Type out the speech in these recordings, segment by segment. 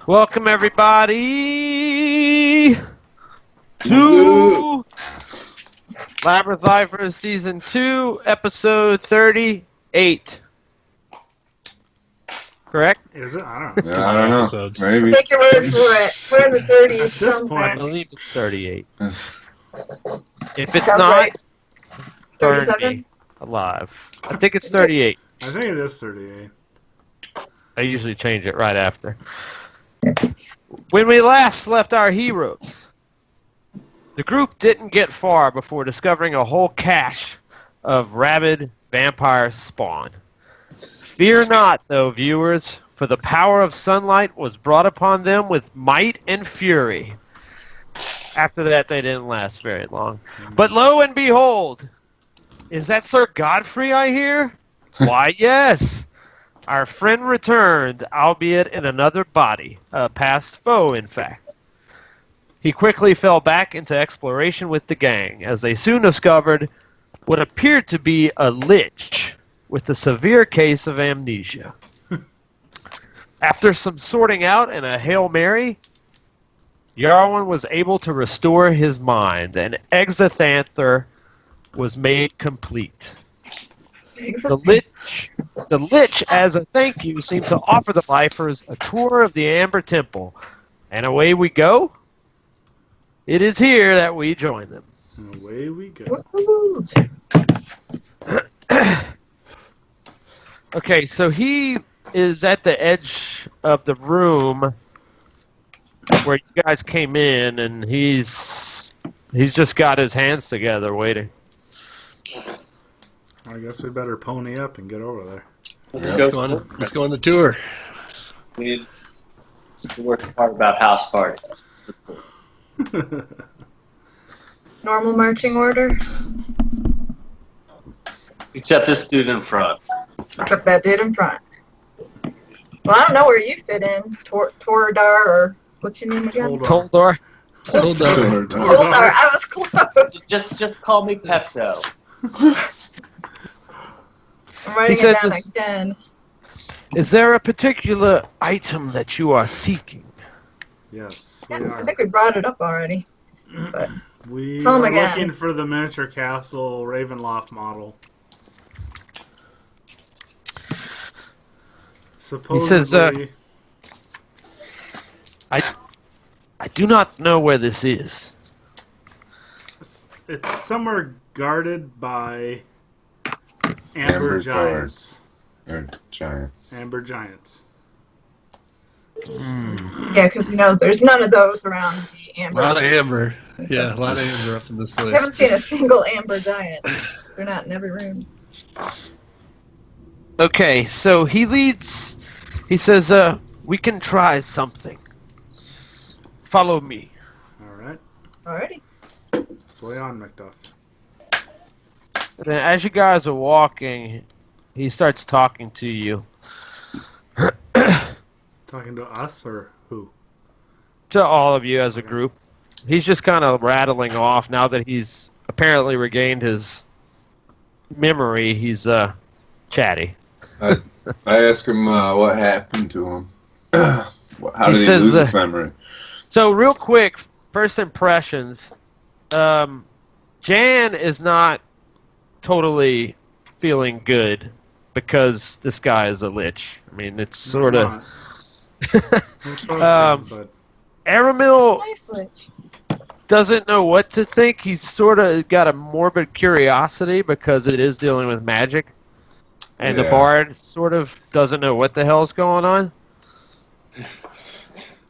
Welcome everybody to Labyrinth Lifer Season 2, Episode 38. Correct? Is it? I don't know. Yeah, I don't know. Episodes. Maybe. Take your word for it. We're in the 30s. At this point, I believe it's 38. It's- If it's Sounds not, right. burn 37? me alive. I think it's 38. I think it is 38. I usually change it right after. When we last left our heroes, the group didn't get far before discovering a whole cache of rabid vampire spawn. Fear not, though, viewers, for the power of sunlight was brought upon them with might and fury. After that, they didn't last very long. But lo and behold, is that Sir Godfrey I hear? Why, yes. Our friend returned, albeit in another body, a past foe, in fact. He quickly fell back into exploration with the gang, as they soon discovered what appeared to be a lich with a severe case of amnesia. After some sorting out and a Hail Mary, Yarwin was able to restore his mind, and Exathanthor was made complete. The Lich, as a thank you, seemed to offer the lifers a tour of the Amber Temple. And away we go. It is here that we join them. And away we go. Woo-hoo. Okay, so he is at the edge of the room where you guys came in, and he's just got his hands together waiting. I guess we better pony up and get over there. Let's go on the tour. It's the worst part about house parties. Normal marching order. Except this dude in front. Except that dude in front. Well, I don't know where you fit in. Toradar, or what's your name again? Toldor. Toldar. I was close. Just call me Pepto. I'm writing He it says down again. Is there a particular item that you are seeking? Yes, we Yeah, I are. think we brought it up already. But We Tell 'em are again. looking for the miniature castle Ravenloft model. Supposedly, I do not know where this is. it's somewhere guarded by Amber Giants. Or giants. Amber Giants. yeah, because there's none of those around the A amber. lot of amber. Yeah, a lot of amber up in this I place. haven't seen a single amber giant. They're not in every room. Okay, so he says, we can try something. Follow me. Alright. Alrighty. Play on, Macduff. And then as you guys are walking, he starts talking to you. Talking to us or who? To all of you as a group. He's just kind of rattling off now that he's apparently regained his memory. He's chatty. I asked him what happened to him. How did he says, lose his memory? So real quick, first impressions. Jan is not totally feeling good because this guy is a lich. I mean, it's sort of... But Aramil Nice lich. doesn't know what to think. He's sort of got a morbid curiosity because it is dealing with magic. And the Yeah. bard sort of doesn't know what the hell's going on.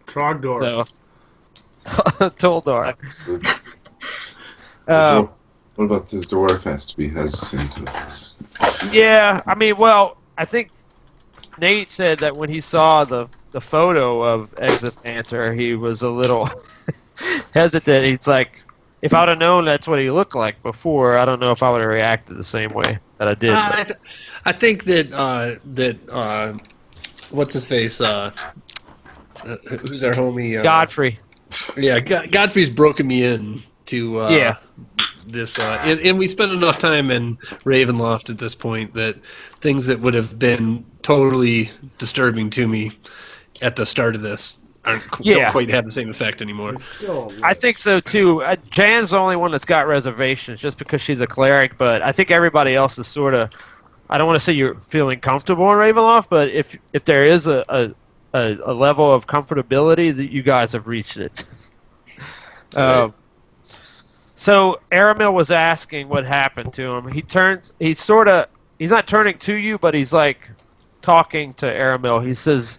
Trogdor. So, Toldar. What about this dwarf has to be hesitant to this? Yeah, I mean, well, I think Nate said that when he saw the photo of Exathanthor, he was a little hesitant. He's like, if I would have known that's what he looked like before, I don't know if I would have reacted the same way that I did. I think that what's his face? Who's our homie? Godfrey. Yeah, Godfrey's broken me in to Yeah. this, and we spent enough time in Ravenloft at this point that things that would have been totally disturbing to me at the start of this don't quite have the same effect anymore. He's still alive. I think so too. Jan's the only one that's got reservations, just because she's a cleric. But I think everybody else is sort of. I don't want to say you're feeling comfortable in Ravenloft, but if there is a level of comfortability, that you guys have reached it. So Aramil was asking what happened to him. He's not turning to you, but he's like talking to Aramil. He says,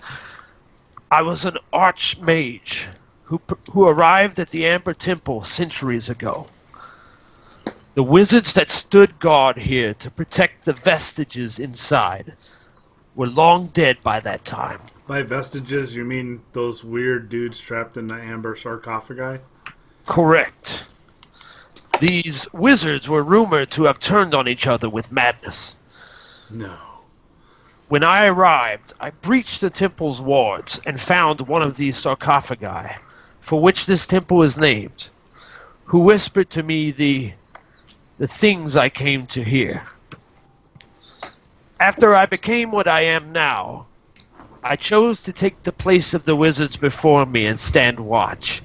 I was an archmage who arrived at the Amber Temple centuries ago. The wizards that stood guard here to protect the vestiges inside were long dead by that time. By vestiges, you mean those weird dudes trapped in the amber sarcophagi? Correct. These wizards were rumored to have turned on each other with madness. No. When I arrived, I breached the temple's wards and found one of these sarcophagi, for which this temple is named, who whispered to me the things I came to hear. After I became what I am now, I chose to take the place of the wizards before me and stand watch,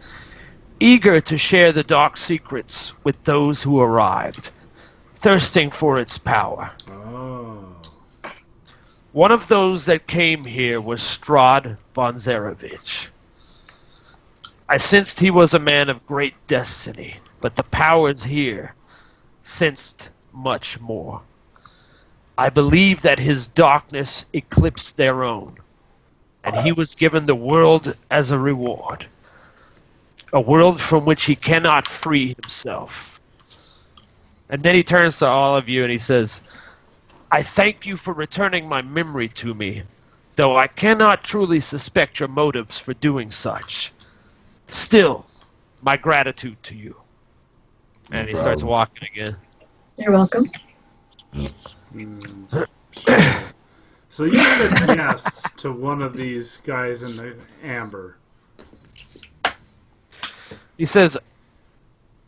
eager to share the dark secrets with those who arrived, thirsting for its power. Oh. One of those that came here was Strahd von Zarevich. I sensed he was a man of great destiny, but the powers here sensed much more. I believe that his darkness eclipsed their own, and he was given the world as a reward. A world from which he cannot free himself. And then he turns to all of you and he says, I thank you for returning my memory to me, though I cannot truly suspect your motives for doing such. Still, my gratitude to you. And he starts walking again. You're welcome. So you said yes to one of these guys in the amber. He says,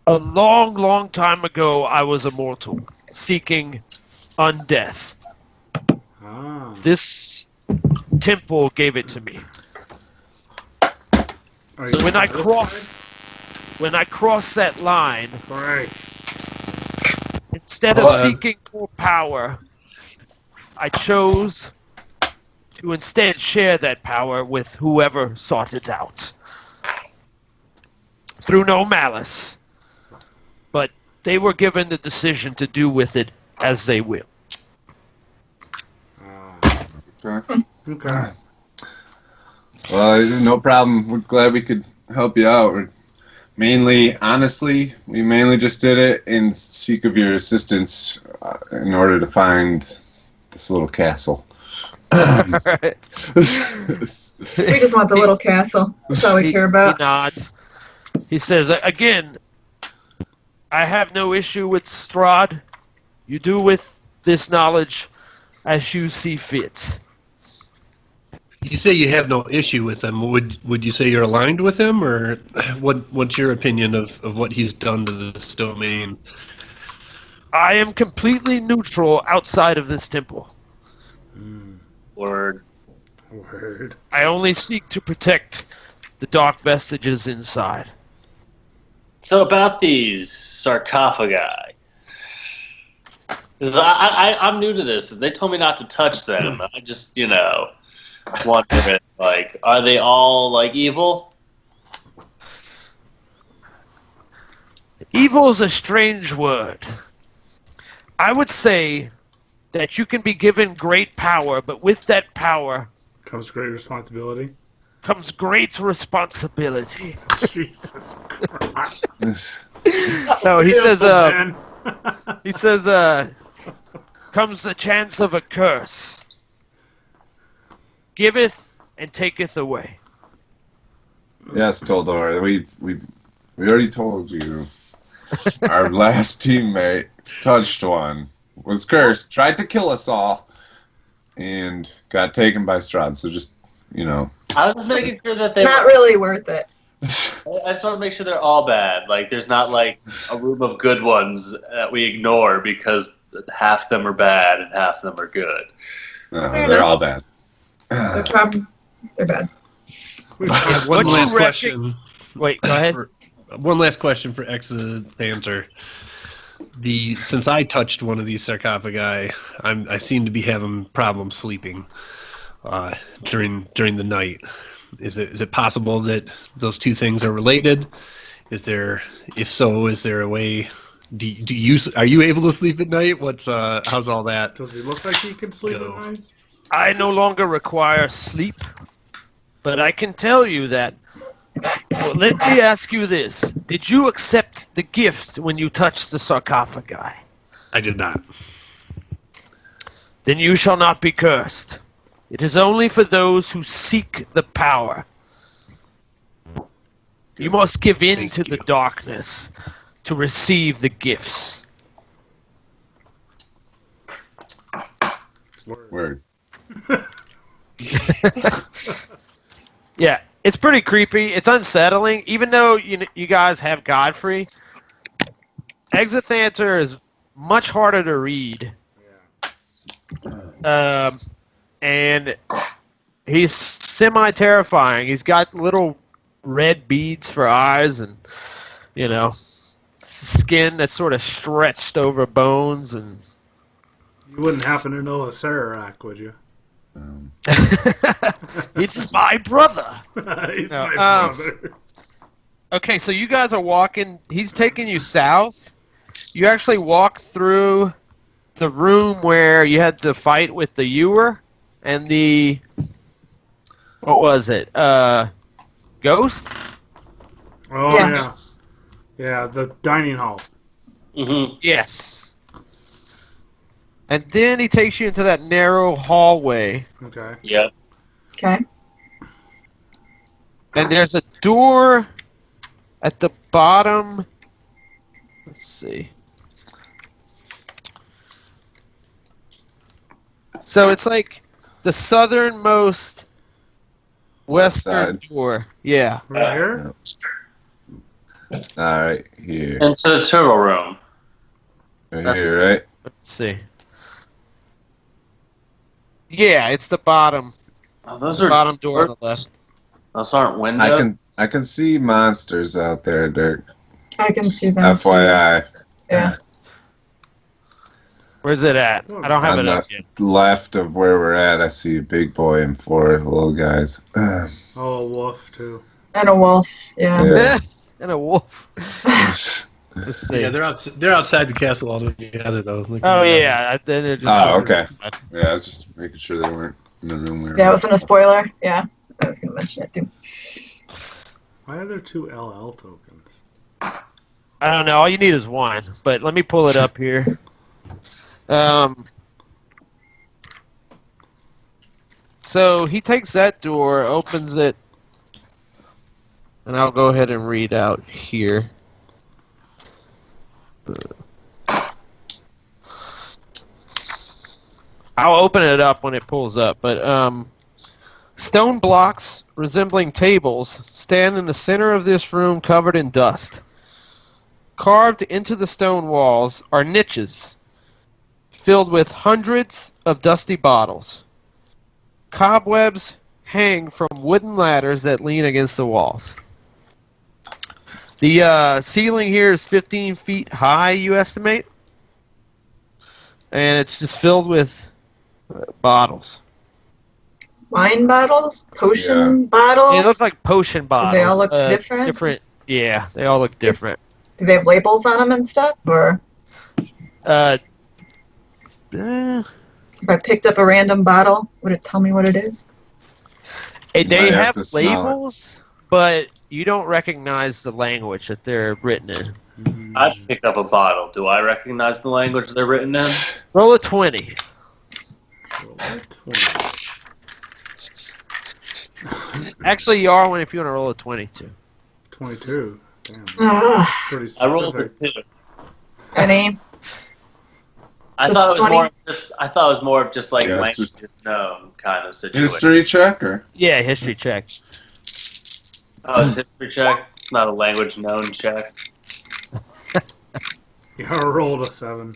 a long, long time ago I was a mortal, seeking undeath. Ah. This temple gave it to me. Are you When I satisfied? cross that line, Right. instead of seeking more power, I chose to instead share that power with whoever sought it out. Through no malice, but they were given the decision to do with it as they will. Okay. Okay. Well, no problem. We're glad we could help you out. Honestly, we mainly just did it in seek of your assistance in order to find this little castle. We just want the little castle. That's all we care He about. nods. He says, again, I have no issue with Strahd. You do with this knowledge as you see fit. You say you have no issue with him. Would you say you're aligned with him, or what's your opinion of what he's done to this domain? I am completely neutral outside of this temple. Word. Word. I only seek to protect the dark vestiges inside. So about these sarcophagi. 'Cause I'm new to this. They told me not to touch them. I just, wondering, like, are they all, like, evil? Evil is a strange word. I would say that you can be given great power, but with that power Comes great responsibility. comes great responsibility. Jesus Christ. No, he says, Man. comes the chance of a curse. Giveth and taketh away. Yes, Toldor. We already told you. Our last teammate touched one, was cursed, tried to kill us all, and got taken by Strahd. So just, I was making sure that they Not really worth it. I just want to make sure they're all bad. Like, there's not, like, a room of good ones that we ignore because half them are bad and half them are good. No, they're all bad. They're bad. touched One What you last reckon- question. Wait, go ahead. One last question for Exanthanter. Since I touched one of these sarcophagi, I seem to be having problems sleeping during the night. Is it possible that those two things are related? If so, is there a way? Are you able to sleep at night? How's all that? Does he look like he can sleep Go. at night? I no longer require sleep, but I can tell you that. Well, let me ask you this: did you accept the gift when you touched the sarcophagi? I did not. Then you shall not be cursed. It is only for those who seek the power. You must give in Thank to the you. darkness to receive the gifts. Word. Yeah, it's pretty creepy. It's unsettling. Even though you guys have Godfrey, Exanthanter is much harder to read. And he's semi-terrifying. He's got little red beads for eyes and, skin that's sort of stretched over bones. And You wouldn't happen to know a Sararak, would you? it's my brother. He's No, my brother. Okay, so you guys are walking. He's taking you south. You actually walk through the room where you had the fight with the Ewer and the... What was it? Ghost? Oh, Yeah. yeah. Yeah, the dining hall. Mm-hmm. Yes. And then he takes you into that narrow hallway. Okay. Yep. Okay. And there's a door at the bottom. Let's see. So it's like the southernmost western side. door. Yeah. Right here? All right, here. Into the turtle room. Right here, right? Let's see. Yeah, it's the bottom. Oh, those are Bottom door on the left. Those aren't windows. I can see monsters out there, Dirk. I can see them. FYI. Yeah. Where's it at? I don't have On it the up yet. left of where we're at, I see a big boy and 4 little guys. Oh, a wolf, too. And a wolf. Yeah. Yeah. And a wolf. Let's see. Yeah, they're outside the castle altogether, though. Oh yeah. Then they're just Oh, okay. Yeah, I was just making sure they weren't in the room we were Yeah, it in. wasn't a spoiler. Yeah. I was going to mention it too. Why are there 2 LL tokens? I don't know. All you need is one. But let me pull it up here. So he takes that door, opens it, and I'll go ahead and read out here. I'll open it up when it pulls up, but stone blocks resembling tables stand in the center of this room covered in dust. Carved into the stone walls are niches filled with hundreds of dusty bottles. Cobwebs hang from wooden ladders that lean against the walls. The ceiling here is 15 feet high, you estimate. And it's just filled with bottles. Wine bottles? Potion bottles? It looks like potion bottles. they all look different? Yeah, they all look different. Do they have labels on them and stuff? Or Eh, if I picked up a random bottle, would it tell me what it is? they might have have to smell it. labels, but you don't recognize the language that they're written in. I pick up a bottle. Do I recognize the language they're written in? Roll a 20. Actually, you are one if you want to roll a 22. 22. Damn. Ah, Pretty I rolled specific. a 2. any? I Just thought it was 20? more of just. I thought it was more of just like Yeah, language just- known kind of situation. History checker. Yeah, history check. Oh, it's history check, not a language known check. Yeah, I rolled a 7.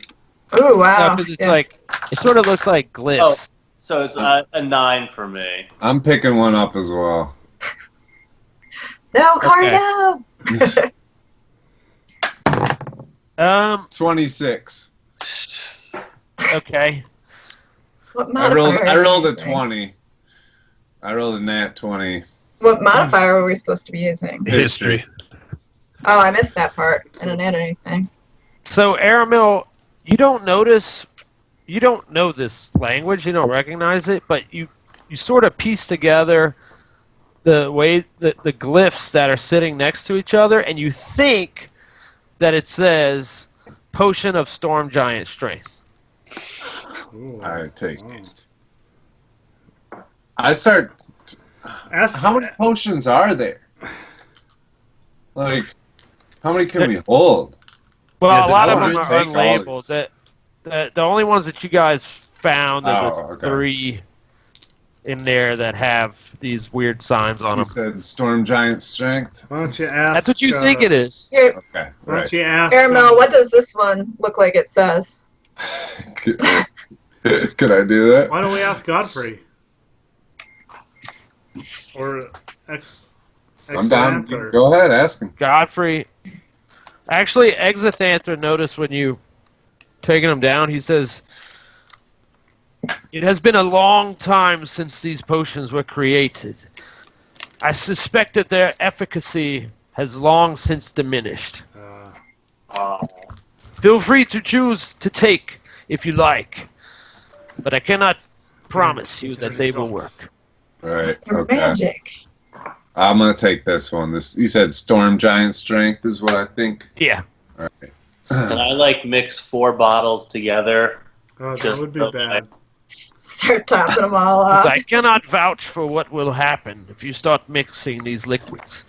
Oh, wow. No, because it's Yeah. like it sort of looks like glyphs. So it's a 9 for me. I'm picking one up as well. No, Corey, Okay. no. 26. Okay. What I rolled modifier? I are we rolled a using? 20. I rolled a nat 20. What modifier are we supposed to be using? History. Oh, I missed that part. I didn't add anything. So, Aramil, you don't know this language, you don't recognize it, but you sort of piece together the way the glyphs that are sitting next to each other, and you think that it says Potion of Storm Giant Strength. Ooh. I take Wow. it. I start. Ask How many potions are there? Like, how many can we hold? Well, Yes, a lot I of wanna them are take all unlabeled. these. The only ones that you guys found are the Oh, okay. 3 in there that have these weird signs on You them. said Storm Giant Strength. Why don't you ask? That's what you think it is. Here, Okay, Why don't right. you ask? Aramil, what does this one look like it says? Could I do that? Why don't we ask Godfrey? Or I'm down. Xanther. Go ahead, ask him. Godfrey. Actually, Exathanthra noticed when you taking him down, he says, "It has been a long time since these potions were created. I suspect that their efficacy has long since diminished. Feel free to choose to take if you like, but I cannot promise you that they will work." All right. They're Okay. magic. I'm gonna take this one. You said Storm Giant Strength is what I think. Yeah. All right. Can I like mix 4 bottles together? Oh, that Just would be okay. bad. Start topping them all Because off. I cannot vouch for what will happen if you start mixing these liquids.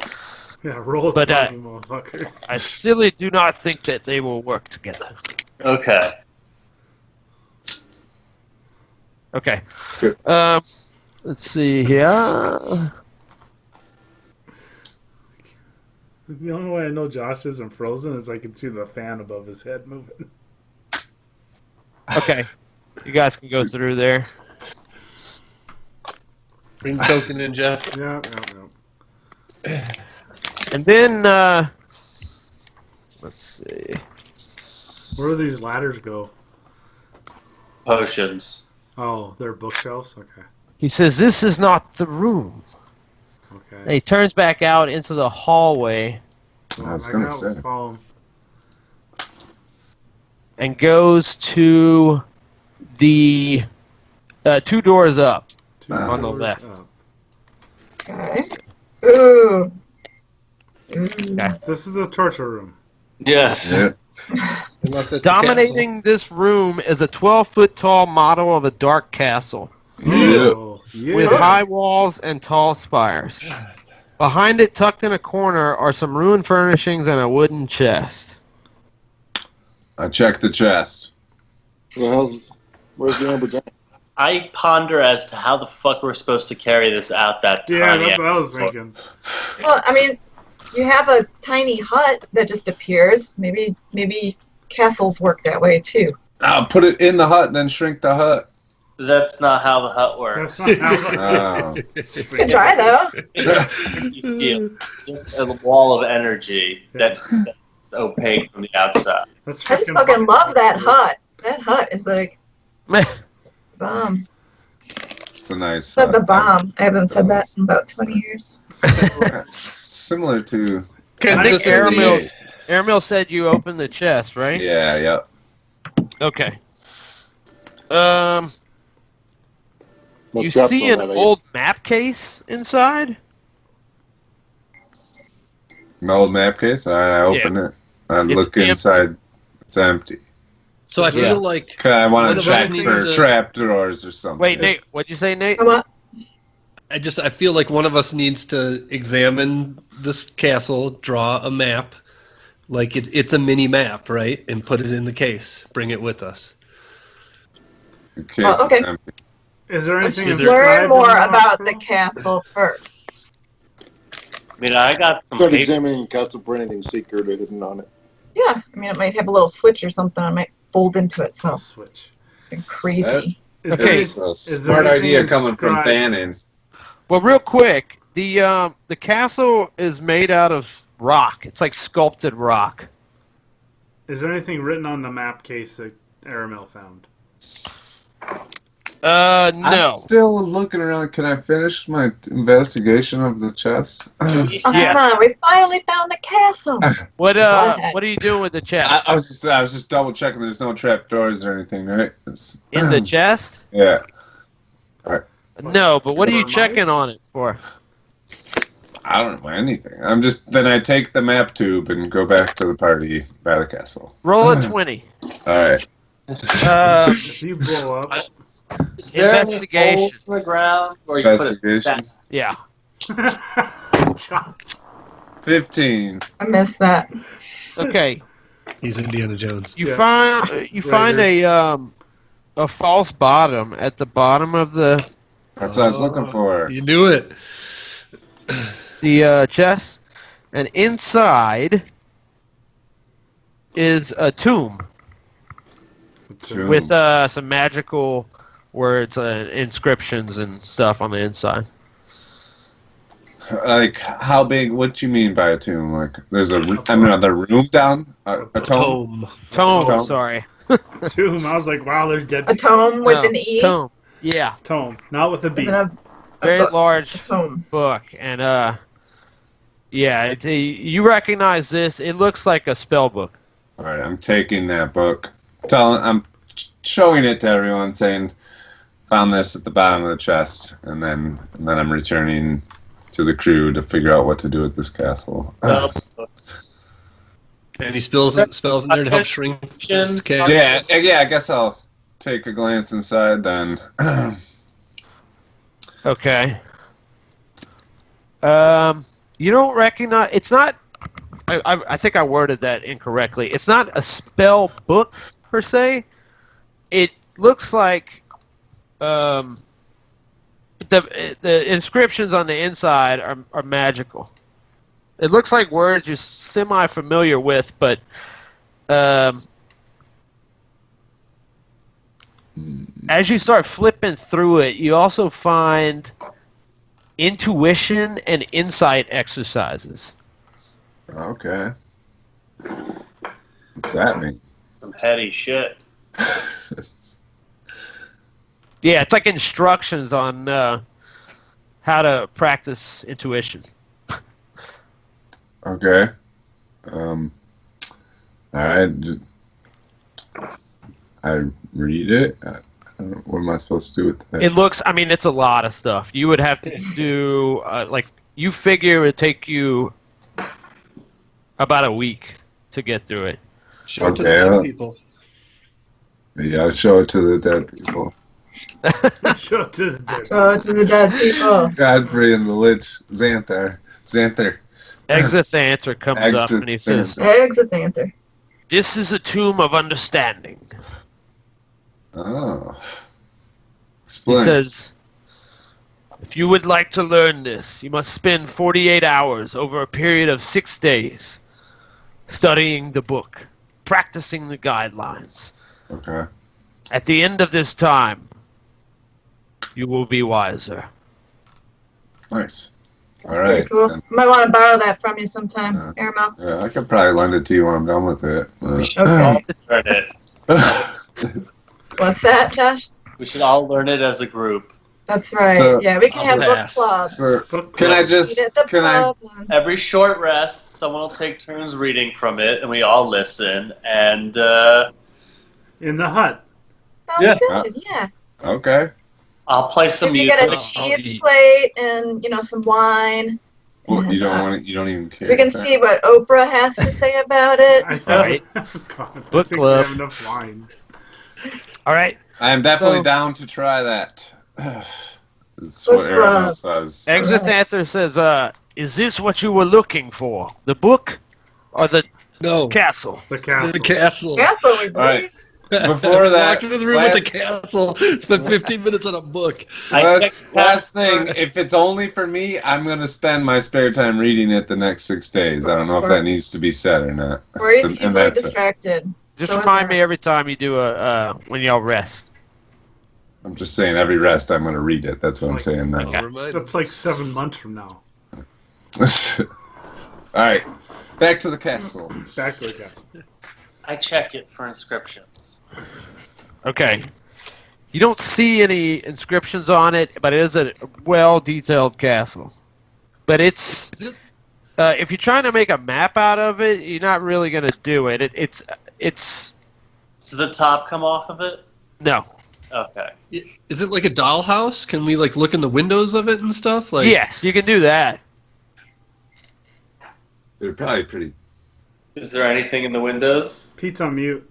Yeah, roll a But, 20, motherfucker. I still do not think that they will work together. Okay. Okay. Good. Let's see here. The only way I know Josh isn't frozen is I can see the fan above his head moving. Okay. You guys can go through there. Bring the token in, Jeff. Yeah. And then, let's see. Where do these ladders go? Potions. Oh, they're bookshelves? Okay. He says, "This is not the room." And Okay. he turns back out into the hallway I was gonna say. Follow him. and goes to the 2 doors up. Two On the doors left. up. Okay. Ooh. Ooh. Okay. This is the torture room. Yes. Yeah. Unless it's a Dominating this room is a 12-foot tall model of a dark castle Yeah. Oh, yeah. with high walls and tall spires. Behind it, tucked in a corner, are some ruined furnishings and a wooden chest. I checked the chest. Where's the lumberjack? I ponder as to how the fuck we're supposed to carry this out that Yeah, tiny that's what I was episode. thinking. Well, I mean, you have a tiny hut that just appears. Maybe castles work that way too. I'll put it in the hut, then shrink the hut. That's not how the hut works. That's not how Oh. You can try though. You feel just a wall of energy that's opaque from the outside. That's I just freaking fucking love that hut. That hut is like bomb. It's a nice. Said the bomb. I haven't said that in about 20 years. Similar to. I think Consistent. Aramil said you opened the chest, right? Yeah. Okay. No You traps see on an that, I old map case inside? My old map case. All right, I open it. I It's look empty. inside. It's empty. So I Yeah. feel like Okay, I One want of to us check needs for to- trap drawers or something. Wait, Nate, what'd you say, Nate? Come on. I feel like one of us needs to examine this castle, draw a map, like it's a mini map, right, and put it in the case. Bring it with us. The case Oh, okay. is empty. Is there Let's anything just inscribed learn in more the about the scroll? castle first. I mean, I got some Start paper. examining the castle for anything secret or hidden on it. Yeah, I mean, it might have a little switch or something. I might fold into it. So Switch. it's crazy. Is Okay. there- It's a there smart anything idea coming from inscribed? Thanen. Well, real quick, The castle is made out of rock. It's like sculpted rock. Is there anything written on the map case that Aramel found? I'm No. still looking around. Can I finish my investigation of the chest? Yes. Come on, we finally found the castle. What ahead. What are you doing with the chest? I was just double checking. There's no trap doors or anything, right? In the chest? Yeah. No, but what are you Mice? checking on it for? I don't know anything. Then I take the map tube and go back to the party by the castle. Roll a 20. All right. If you blow up, Is there any Investigation. holes in the ground where you put it Investigation. Yeah. Josh. 15. I missed that. Okay. He's Indiana Jones. You Yeah. find a false bottom at the bottom of the That's what I was looking for. You knew it. chest, and inside is a tomb Tomb. with some magical words and inscriptions and stuff on the inside. Like, how big? What you mean by a tomb? Like, there's another room down? A tomb? Tome, Tome. sorry. Tomb. I was like, wow, there's dead A tome with an E. Tome. Yeah. Tome, not with a B. Isn't a Very book. large Tome. book. And, yeah, you recognize this. It looks like a spell book. All right, I'm taking that book. I'm showing it to everyone, saying, "Found this at the bottom of the chest," and then I'm returning to the crew to figure out what to do with this castle. Any spells in there to help shrink this cat? Yeah. I guess I'll take a glance inside then. Okay. You don't recognize... It's not... I think I worded that incorrectly. It's not a spell book, per se. It looks like... The inscriptions on the inside are magical. It looks like words you're semi-familiar with, but... as you start flipping through it, you also find intuition and insight exercises. Okay. What's that mean? Some heady shit. Yeah, it's like instructions on how to practice intuition. Okay. All right. I read it. What am I supposed to do with that? It looks, I mean, it's a lot of stuff. You would have to do, you figure it would take you about a week to get through it. Show it to the Okay, dead people. Yeah, I'll show it to the dead people. Show it to the dead. Show it to the dead people. Godfrey and the Lich. Xanther. Exithanter comes up and he says, Exithanter. "This is a tomb of understanding." Oh. He Explain. says, "If you would like to learn this, you must spend 48 hours over a period of 6 days studying the book, practicing the guidelines. Okay. At the end of this time, you will be wiser." Nice. All Very right. cool. then. Might want to borrow that from you sometime, Aramel. Yeah, I could probably lend it to you when I'm done with it. Okay. Learn it. What's that, Josh? We should all learn it as a group. That's right. So- Yeah, we can have book Yes. club. So, Book can I club. just Eat at the can I pub and- Every short rest, someone will take turns reading from it, and we all listen. And In the hut. Sounds Yeah. good, yeah. Okay. I'll play some Maybe music. get a I'll cheese eat. plate and, some wine. Well, you And, don't want it. You don't even care. We can see what Oprah has to say about it. I think, Alright. God, I Book think club. we have enough wine. All right. I am definitely So- down to try that. That's Book what Aaron club. says. Exithanter says, "Is this what you were looking for? The book or the No. castle?" The castle. The castle. Castle, we All right. Before that, Walked into the room with the castle, spent 15 minutes on a book. last thing, if it's only for me, I'm going to spend my spare time reading it the next 6 days. I don't know if that needs to be said or not. We're And easily that's it. distracted. Just So is remind that. me every time you do when y'all rest. I'm just saying every rest I'm going to read it. That's what I'm saying now. Okay. Remind- That's like 7 months from now. Alright, back to the castle. Back to the castle. I check it for inscriptions. Okay. You don't see any inscriptions on it, but it is a well-detailed castle. But it's... if you're trying to make a map out of it, you're not really going to do it. It's... Does the top come off of it? No. Okay. Is it like a dollhouse? Can we like look in the windows of it and stuff? Like, Yes, you can do that. They're probably pretty. Is there anything in the windows? Pete's on mute.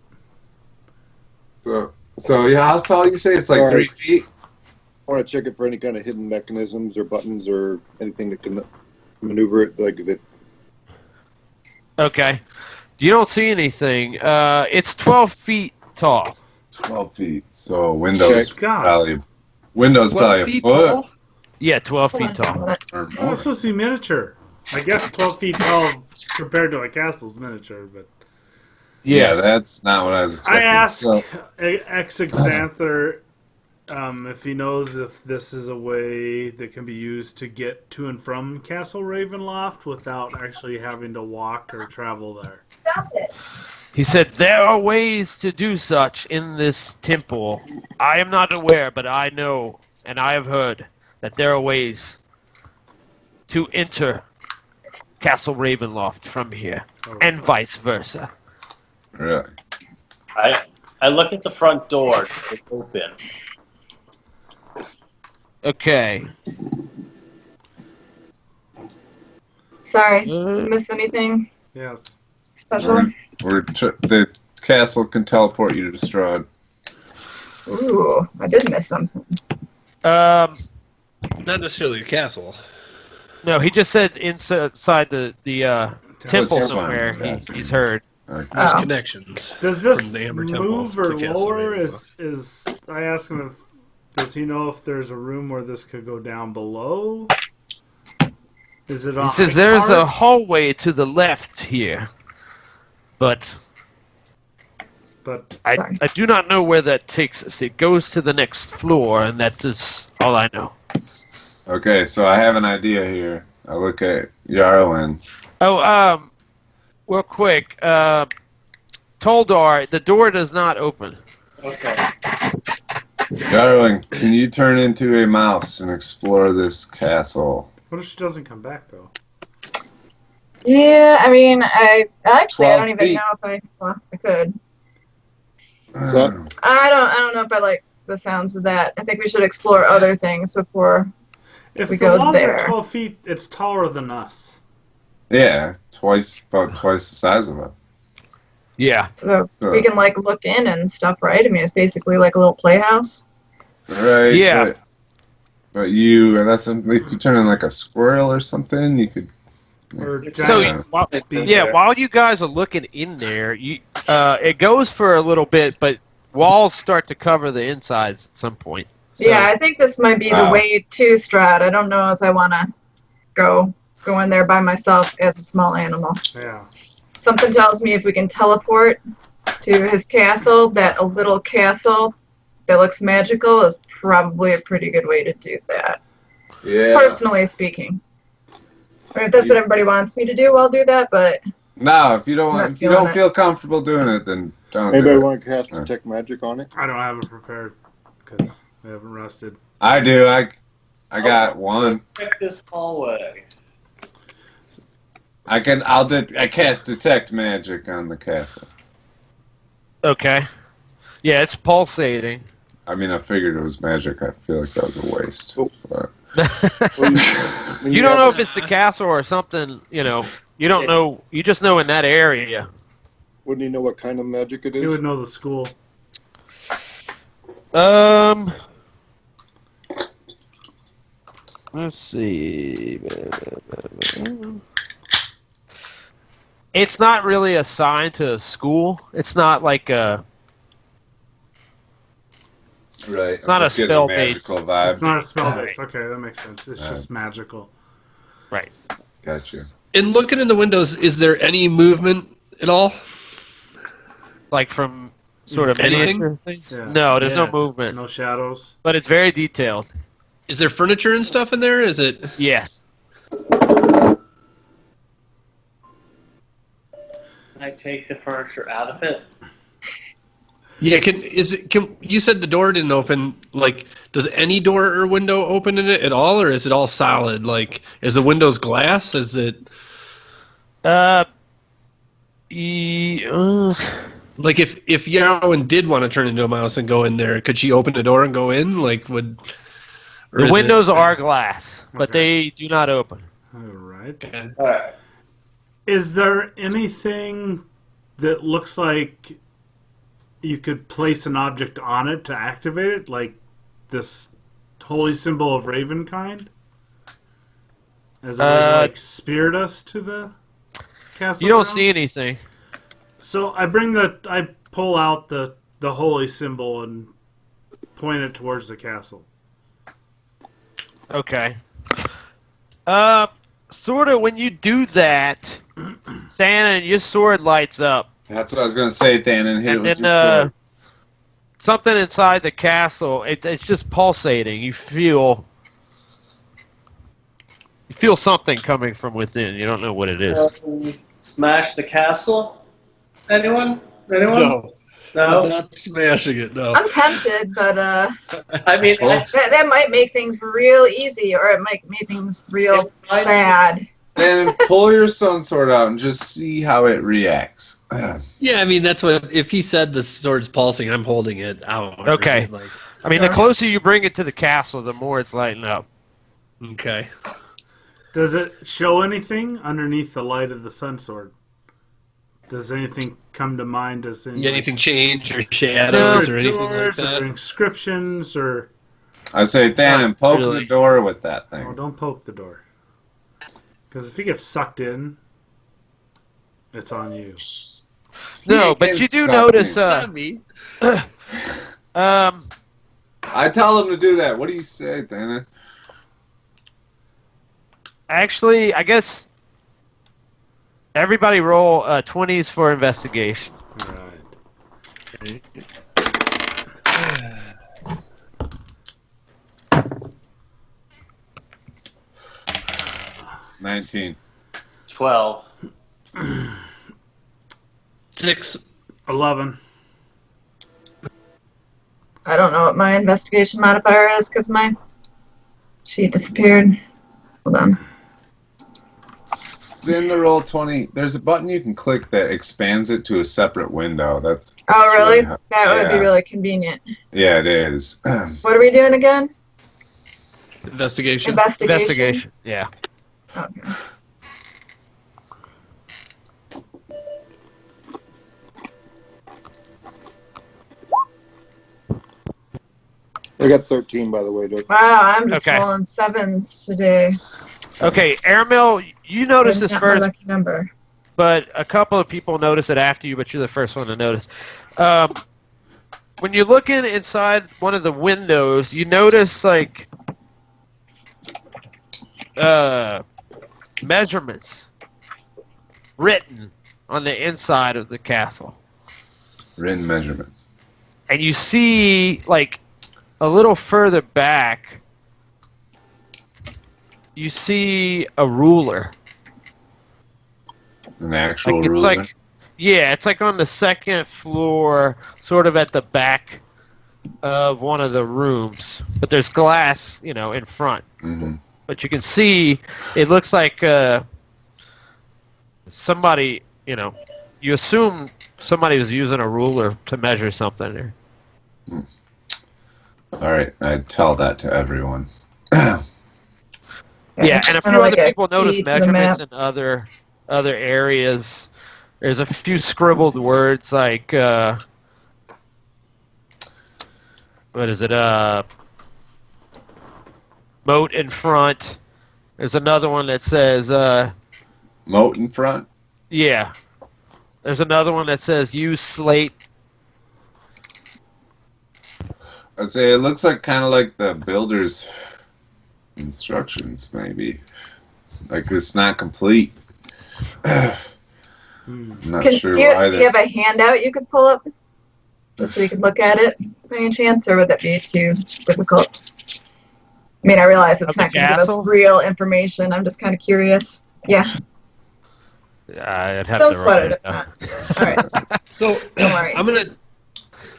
So yeah, how tall you say? It's like Sorry. 3 feet? I want to check it for any kind of hidden mechanisms or buttons or anything that can maneuver it like that. Okay. You don't see anything. It's 12 feet tall. 12 feet. So windows Okay. God. probably. Windows 12 probably a feet foot tall? Yeah, 12 Hold on, feet tall. hold on. or Oh, more. it's supposed to be miniature. I guess 12 feet tall compared to a castle's miniature, but Yes. Yeah, that's not what I was I expecting. asked So, Xanther if he knows if this is a way that can be used to get to and from Castle Ravenloft without actually having to walk or travel there. Stop it. He said, there are ways to do such in this temple. I am not aware, but I know, and I have heard, that there are ways to enter Castle Ravenloft from here, and vice versa. really. I look at the front door. It's open. Okay. Sorry. Uh, Miss anything Yes. special? The castle can teleport you to Strahd. Ooh, I did miss something. Not necessarily a castle. No, he just said inside the temple It's somewhere. fine. He's heard. Okay. There's Oh. connections. Does this From the Amber Temple move or to Castle lower? Ravenloft. Is I asked him if does he know if there's a room where this could go down below? Is it on He says a there's a cart? hallway to the left here, but But I Sorry. do not know where that takes us. It goes to the next floor, and that is all I know. Okay, so I have an idea here. I look at Yarwin. Oh, real quick, Toldar, the door does not open. Okay. Yarwin, can you turn into a mouse and explore this castle? what if she doesn't come back though? Yeah, I mean, I don't 12 even feet. know if I could. What's that? I don't know if I like the sounds of that. I think we should explore other things before. If We the go walls there. are 12 feet, it's taller than us. Yeah, about twice the size of it. Yeah. So we can like look in and stuff, right? I mean, it's basically like a little playhouse. Right. Yeah. But if you turn in like a squirrel or something, you could. Or So, giant while, bees. yeah, while you guys are looking in there, it goes for a little bit, but walls start to cover the insides at some point. So, Yeah, I think this might be the Wow. way to Strahd. I don't know if I want to go in there by myself as a small animal. Yeah. Something tells me if we can teleport to his castle, that a little castle that looks magical is probably a pretty good way to do that. Yeah. Personally speaking. Or if that's what everybody wants me to do, I'll do that, but No, if you Not don't feeling it. feel comfortable doing it, then don't Anybody do it. want to cast detect magic on it? I don't have it prepared because I haven't rested. I do. I got one. Check this hallway. I cast detect magic on the castle. okay. Yeah, it's pulsating. I mean, I figured it was magic. I feel like that was a waste. Oh. But- When You don't know have if it's the castle or something, you don't know. You just know in that area. Wouldn't you know what kind of magic it He is? would know the school. Let's see. It's not really assigned to a school. It's not like a. Right. It's not I'm a just getting a spell-based- magical vibe. It's not a spell based. Okay, that makes sense. It's just magical. Gotcha. In looking in the windows, is there any movement at all? Like from sort of Anything? miniature things. Yeah. No, there's Yeah. no movement, No shadows. but it's very detailed. Is there furniture and stuff in there? Is it? Yes. Can I take the furniture out of it? Yeah, you said the door didn't open, like, does any door or window open in it at all, or is it all solid? Like, is the windows glass? Is it... Like, if Yarrow did want to turn into a mouse and go in there, could she open the door and go in? Like, would... The windows are glass, but they do not open. All right. Okay. All right. Is there anything that looks like you could place an object on it to activate it, like this holy symbol of Ravenkind? As it would, like, spirit us to the castle? You don't ground? see anything. So I pull out the holy symbol and point it towards the castle. Okay. Sort of when you do that, Thanen, your sword lights up. That's what I was going to say, Thanen. Hit it And with then your sword. something inside the castle, it's just pulsating. You feel something coming from within. You don't know what it is. Smash the castle? Anyone? No. No? I'm not smashing it, no. I'm tempted, but I mean, Well, that might make things real easy, or it might make things real bad. Then pull your stone sword out and just see how it reacts. Yeah, I mean, that's what... If he said the sword's pulsing, I'm holding it out. Okay. Like, I mean, the closer you bring it to the castle, the more it's lighting up. okay. Does it show anything underneath the light of the sun sword? Does anything come to mind? Does Anything change or shadows or anything like doors that? or inscriptions or... I say, Thanen, Not poke really. the door with that thing. Oh, don't poke the door. Because if he gets sucked in, it's on you. No, but you do notice. me. I tell him to do that. What do you say, Thanen? Actually, I guess everybody roll 20s for investigation. Right. 19. 12. 6. 11. I don't know what my investigation modifier is because my sheet disappeared. Hold on. It's in the roll 20. There's a button you can click that expands it to a separate window. That's Really? really That would be yeah. really convenient. Yeah, it is. What are we doing again? Investigation. Investigation. Yeah. Okay. I got 13, by the way, Dick. Wow, I'm just Okay. rolling 7s today. Okay, Airmail, you notice this Not my first, lucky number. but a couple of people notice it after you, but you're the first one to notice. When you're looking inside one of the windows, you notice, like, measurements written on the inside of the castle. Written measurements. And you see, like, a little further back, you see a ruler. An actual Like, it's ruler. like, yeah, it's like on the second floor, sort of at the back of one of the rooms. But there's glass, in front. Mhm. But you can see, it looks like somebody, you assume somebody was using a ruler to measure something there. All right, I tell that to everyone. Yeah, and a few kinda like other a people notice key to the measurements map. in other areas. There's a few scribbled words like what is it? Moat in front. There's another one that says Moat in front. yeah. There's another one that says use slate. I say it looks like kind of like the builder's instructions, maybe. Like it's not complete. I'm not sure Do why. you have a handout you could pull up just so you could look at it by any chance, or would that be too difficult? I mean, I realize Of it's the not going to give castle? us real information. I'm just kind of curious. Yeah. I'd have Don't to sweat write it it down. if not. All right. So Don't worry. I'm gonna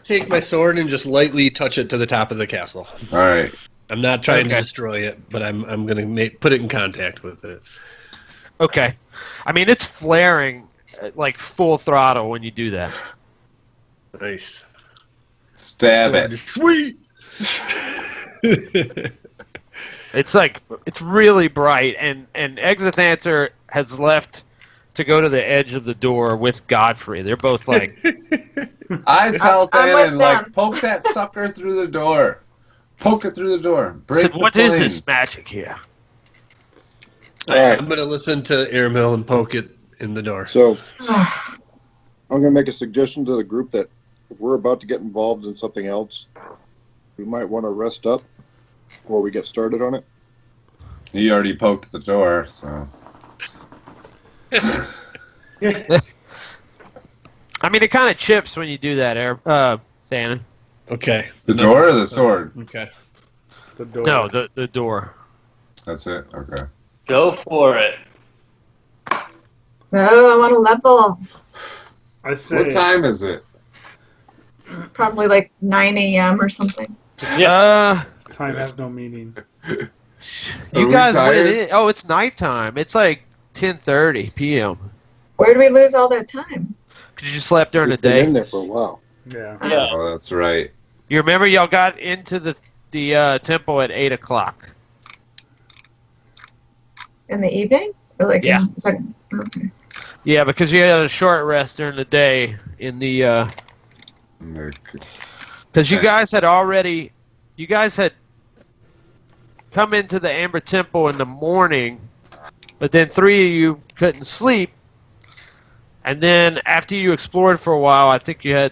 take my sword and just lightly touch it to the top of the castle. All right. I'm not trying to Okay. destroy it, but I'm gonna put it in contact with it. Okay. I mean, it's flaring like full throttle when you do that. Nice. Stab Sword it. is sweet. It's really bright, and Exithanter has left to go to the edge of the door with Godfrey. They're both like, I tell I'm with Thanen, like, them. poke that sucker through the door. Poke it through the door. Break said, the "What is plane." this magic here?" Alright. I'm gonna listen to Airmill and poke it in the door. So I'm going to make a suggestion to the group that if we're about to get involved in something else, we might want to rest up before we get started on it. He already poked the door, so. I mean, it kind of chips when you do that, Thanen. Okay. The door or the sword? Okay. The door. No, the door. That's it? Okay. Go for it. Oh, I want to level. I say. What time is it? Probably like 9 a.m. or something. Yeah. Time has no meaning. Are You we guys tired? went in. Oh, it's nighttime. It's like 10:30 p.m. Where did we lose all that time? Because you slept during the We've been day. in there for a while. Yeah. Yeah. Oh, that's right. You remember y'all got into the temple at 8 o'clock. In the evening? Or like Yeah. Okay. Yeah, because you had a short rest during the day in the. Because you guys had come into the Amber Temple in the morning, but then 3 of you couldn't sleep. And then after you explored for a while, I think you had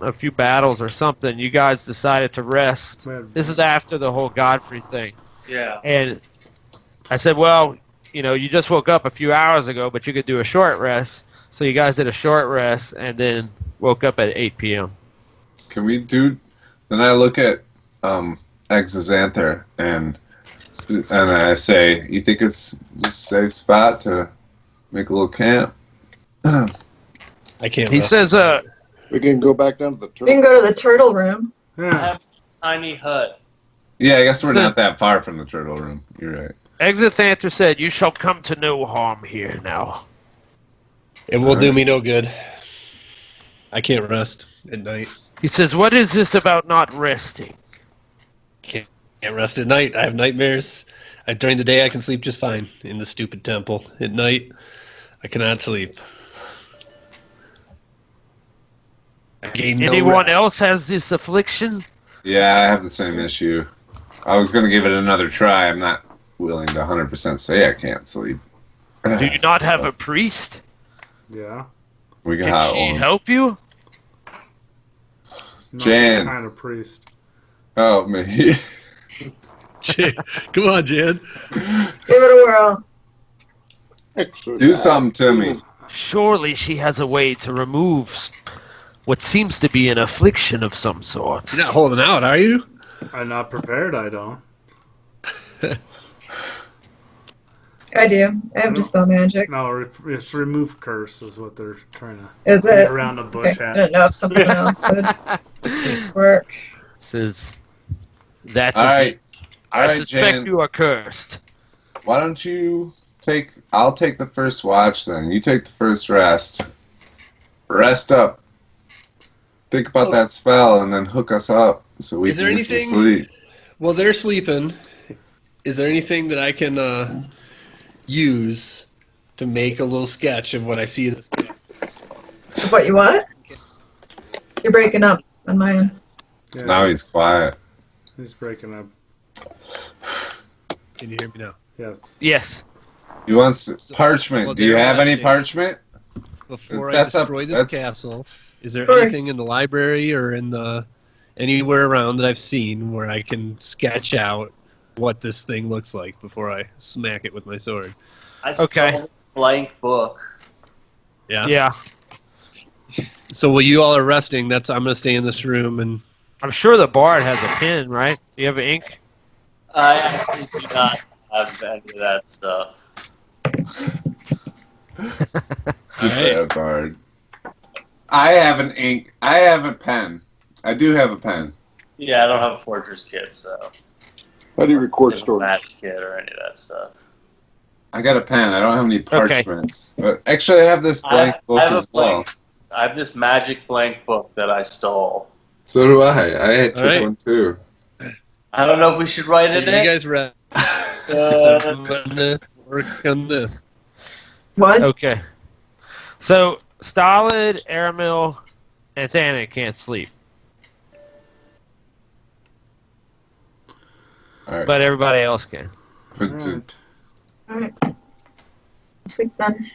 a few battles or something, you guys decided to rest. This is after the whole Godfrey thing. Yeah. And I said, well, you just woke up a few hours ago, but you could do a short rest. So you guys did a short rest and then woke up at 8 p.m. Can we do? Then I look at Exazanther and I say, "You think it's just a safe spot to make a little camp?" I can't. He rest. says, We can go back down to the We can turtle. go to the turtle room. I Yeah. have a tiny hut. Yeah, I guess we're So- not that far from the turtle room. You're right. Exithanter said, you shall come to no harm here now. It will do me no good. I can't rest at night. He says, what is this about not resting? Can't rest at night. I have nightmares. During the day, I can sleep just fine in the stupid temple. At night, I cannot sleep. I gain no Anyone rest. else has this affliction? Yeah, I have the same issue. I was gonna give it another try. I'm not willing to 100% say I can't sleep. Do you not have a priest? Yeah. We Can got she one. help you? Not Jan. that kind of priest. Oh me. Come on, Jan. Give it a whirl. Do something to me. Surely she has a way to remove what seems to be an affliction of some sort. You're not holding out, are you? I'm not prepared, I don't. I do. I have dispel magic. No, it's remove curse is what they're trying to Is beat it? around the bush Okay. I at. don't know if something else would work. Says, that is All right. it. All I right, suspect Jan. you are cursed. Why don't you take? I'll take the first watch then. You take the first rest. Rest up. Think about that spell and then hook us up so we Is can there get some anything- sleep. Well, they're sleeping. Is there anything that I can use to make a little sketch of what I see? What you want? You're breaking up on my end. Yeah, Now he's quiet. he's breaking up. Can you hear me now? Yes. Yes. He wants parchment. Well, Do you they're have any resting. parchment? Before That's I up- destroy this that's- castle, is there Sorry. anything in the library or in the anywhere around that I've seen where I can sketch out what this thing looks like before I smack it with my sword? I Okay. stole a blank book. Yeah. Yeah. So while you all are resting, I'm gonna stay in this room and I'm sure the bard has a pen, right? Do you have ink? I actually do not have any of that stuff. That hard. I have an ink. I have a pen. I do have a pen. Yeah, I don't have a forger's kit, so. How do you record Have a stories? match kit or any of that stuff. I got a pen. I don't have any Okay. parchment. But actually, I have this blank book I have as a blank. well. I have this magic blank book that I stole. So do I. I took Alright. one too. I don't know if we should write You it in. guys read. Uh, Work on this. What? Okay. So, Stolid, Aramil, and Thanen can't sleep, All right. but everybody else can. But to- Alright. Sleep then.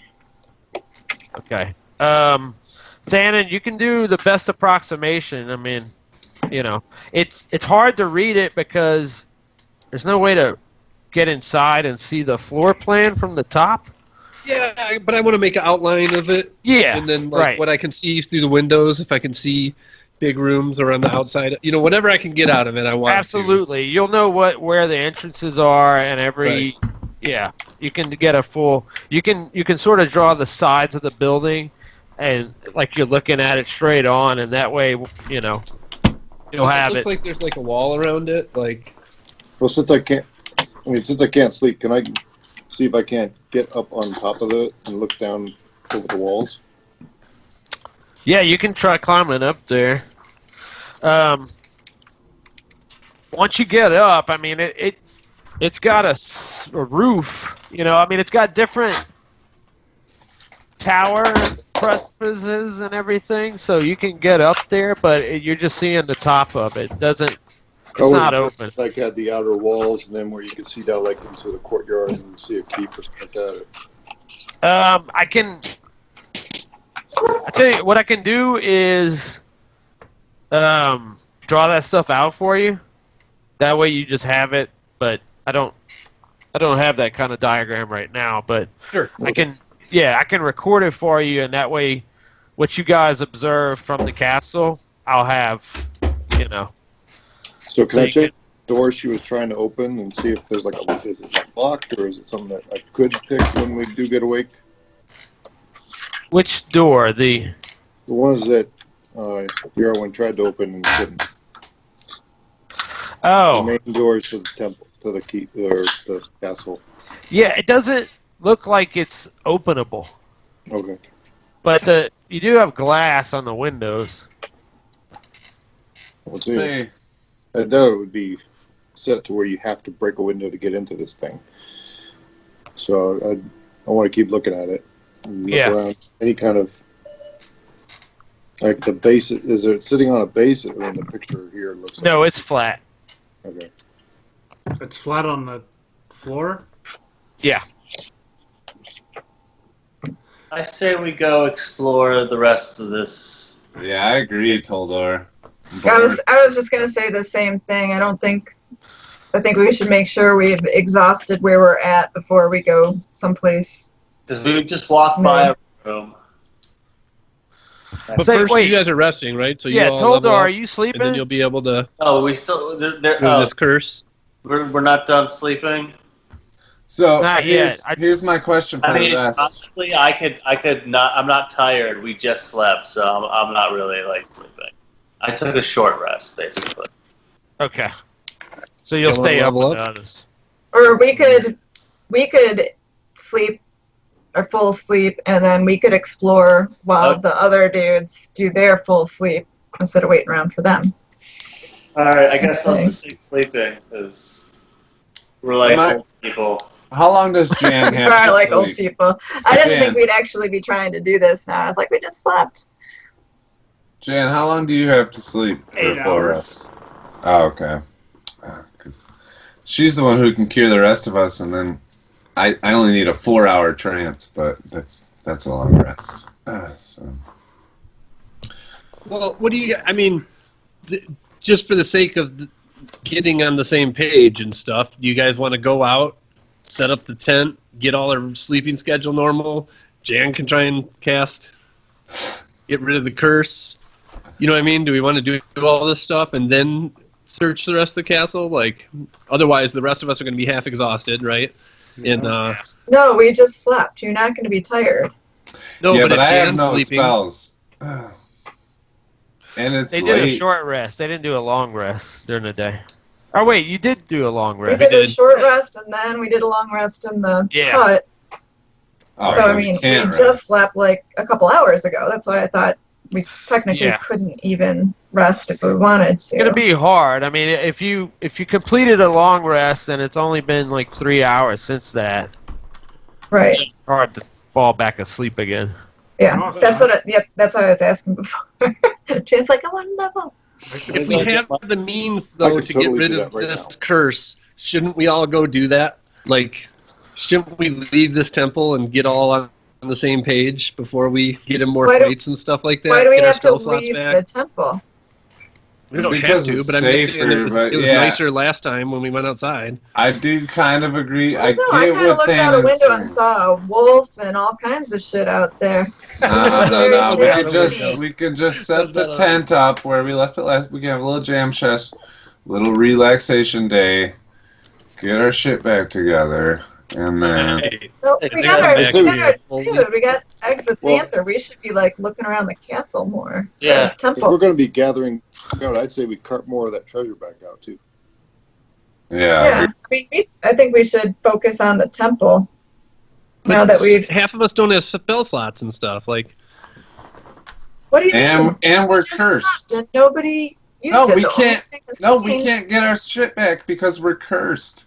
Okay. Thanen, you can do the best approximation. I mean, you know, it's hard to read it because there's no way to get inside and see the floor plan from the top. Yeah, but I want to make an outline of it, Yeah. and then like right. what I can see through the windows. If I can see big rooms or on the outside, whatever I can get out of it, I want. Absolutely. You'll know where the entrances are and every. Yeah, you can get a full. You can sort of draw the sides of the building, and like you're looking at it straight on, and that way you'll have It looks it. like there's like a wall around it. Like Well, since I can't sleep, can I see if I can't get up on top of it and look down over the walls? Yeah, you can try climbing up there. Once you get up, I mean it's got a roof. I mean it's got different tower precipices and everything, so you can get up there, but you're just seeing the top of it. It's not open. Like had the outer walls, and then where you could see down like into the courtyard and see a keep or something like that. I tell you what I can do is draw that stuff out for you. That way you just have it, but I don't have that kind of diagram right now, but sure. I can record it for you, and that way what you guys observe from the castle, I'll have, So can So I you check the door she was trying to open and see if there's is it locked or is it something that I could pick when we do get awake? Which door? The ones that Heroine tried to open and couldn't. Oh. The main doors to the temple, to the keep, or the castle. Yeah, it doesn't look like it's openable. Okay. But you do have glass on the windows. Let's see. say, That door would be set to where you have to break a window to get into this thing. So I want to keep looking at it. And look Yeah. around. Any kind of like the base. Is it sitting on a base? I mean, the picture here looks like. No, it's flat. Okay. It's flat on the floor. Yeah. I say we go explore the rest of this. yeah, I agree, Toldor. I was just gonna say the same thing. I think we should make sure we've exhausted where we're at before we go someplace. Because we would just walk by a room. But Say, first, wait. you guys are resting, right? So you Yeah, all level Toldar, up, are you and then sleeping? you'll be able to Oh, we still do there. this curse. We're not done sleeping. So Not here's, yet. here's my question for I mean, the rest. honestly, I could not. I'm not tired. We just slept, so I'm not really like sleeping. I took a short rest, basically. Okay. So you'll You wanna stay up level with up? others. Or we could sleep or full sleep, and then we could explore while Okay. the other dudes do their full sleep instead of waiting around for them. All right, I guess I'll Okay. just stay sleeping because we're like Am I- old people. How long does Jan have Probably to like old sleep? people. I didn't Jan. think we'd actually be trying to do this now. I was like, we just slept. Jan, how long do you have to sleep for 8 a full hours. rest? Oh, okay. 'Cause she's the one who can cure the rest of us, and then I only need a 4-hour trance, but that's a long rest. So. Well, what do you? I mean, just for the sake of getting on the same page and stuff, do you guys want to go out, set up the tent, get all our sleeping schedule normal? Jan can try and cast, get rid of the curse. You know what I mean? Do we want to do all this stuff and then search the rest of the castle? Like, otherwise, the rest of us are going to be half exhausted, right? And No, we just slept. You're not going to be tired. no, yeah, but but if I have Dan's no sleeping, spells. And it's They did a late. short rest. They didn't do a long rest during the day. Oh wait, you did do a long We rest. did a did. short rest, and then we did a long rest in the Yeah. hut. Oh, So, I then mean, we can't just rest. slept like a couple hours ago. That's why I thought we technically Yeah. couldn't even rest if we wanted to. It's gonna be hard. I mean, if you completed a long rest and it's only been like 3 hours since that, Right. hard to fall back asleep again. Yeah. Awesome. That's what. Yep. That's what I was asking before. Jane's like, I want to know. if we have the means I though could to totally get rid do of that right this now. curse, shouldn't we all go do that? Like, shouldn't we leave this temple and get all on the same page before we get in more Why do- fights and stuff like that? Why do we get our have to spell slots leave back? the temple? We don't Because have to, it's but I'm just saying safer, but it was yeah. nicer last time when we went outside. I do kind of agree. I don't know. I get kind of what looked out a Thanen's window and saying. saw a wolf and all kinds of shit out there. No. We Very could safe. just set the tent up where we left it last. We can have a little jam session, little relaxation day, get our shit back together, and then Hey, So Hey, we they got got our, back we got here. our Well, dude. We got Exit Well- Panther. We should be like looking around the castle more. Yeah. If we're Temple. going to be gathering, I'd say we cart more of that treasure back out too. Yeah. I think we should focus on the temple. Now but that we've. half of us don't have spell slots and stuff. Like, What do you mean? and we're We just cursed. slept and nobody used No, it. we The only can't- thing that's No, we changed- can't get our shit back because we're cursed.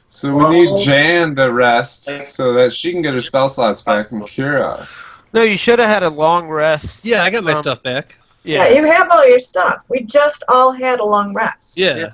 So we Well- need Jan to rest so that she can get her spell slots back and cure us. No, you should have had a long rest. yeah, I got my stuff back. Yeah, Yeah. you have all your stuff. We just all had a long rest. Yeah.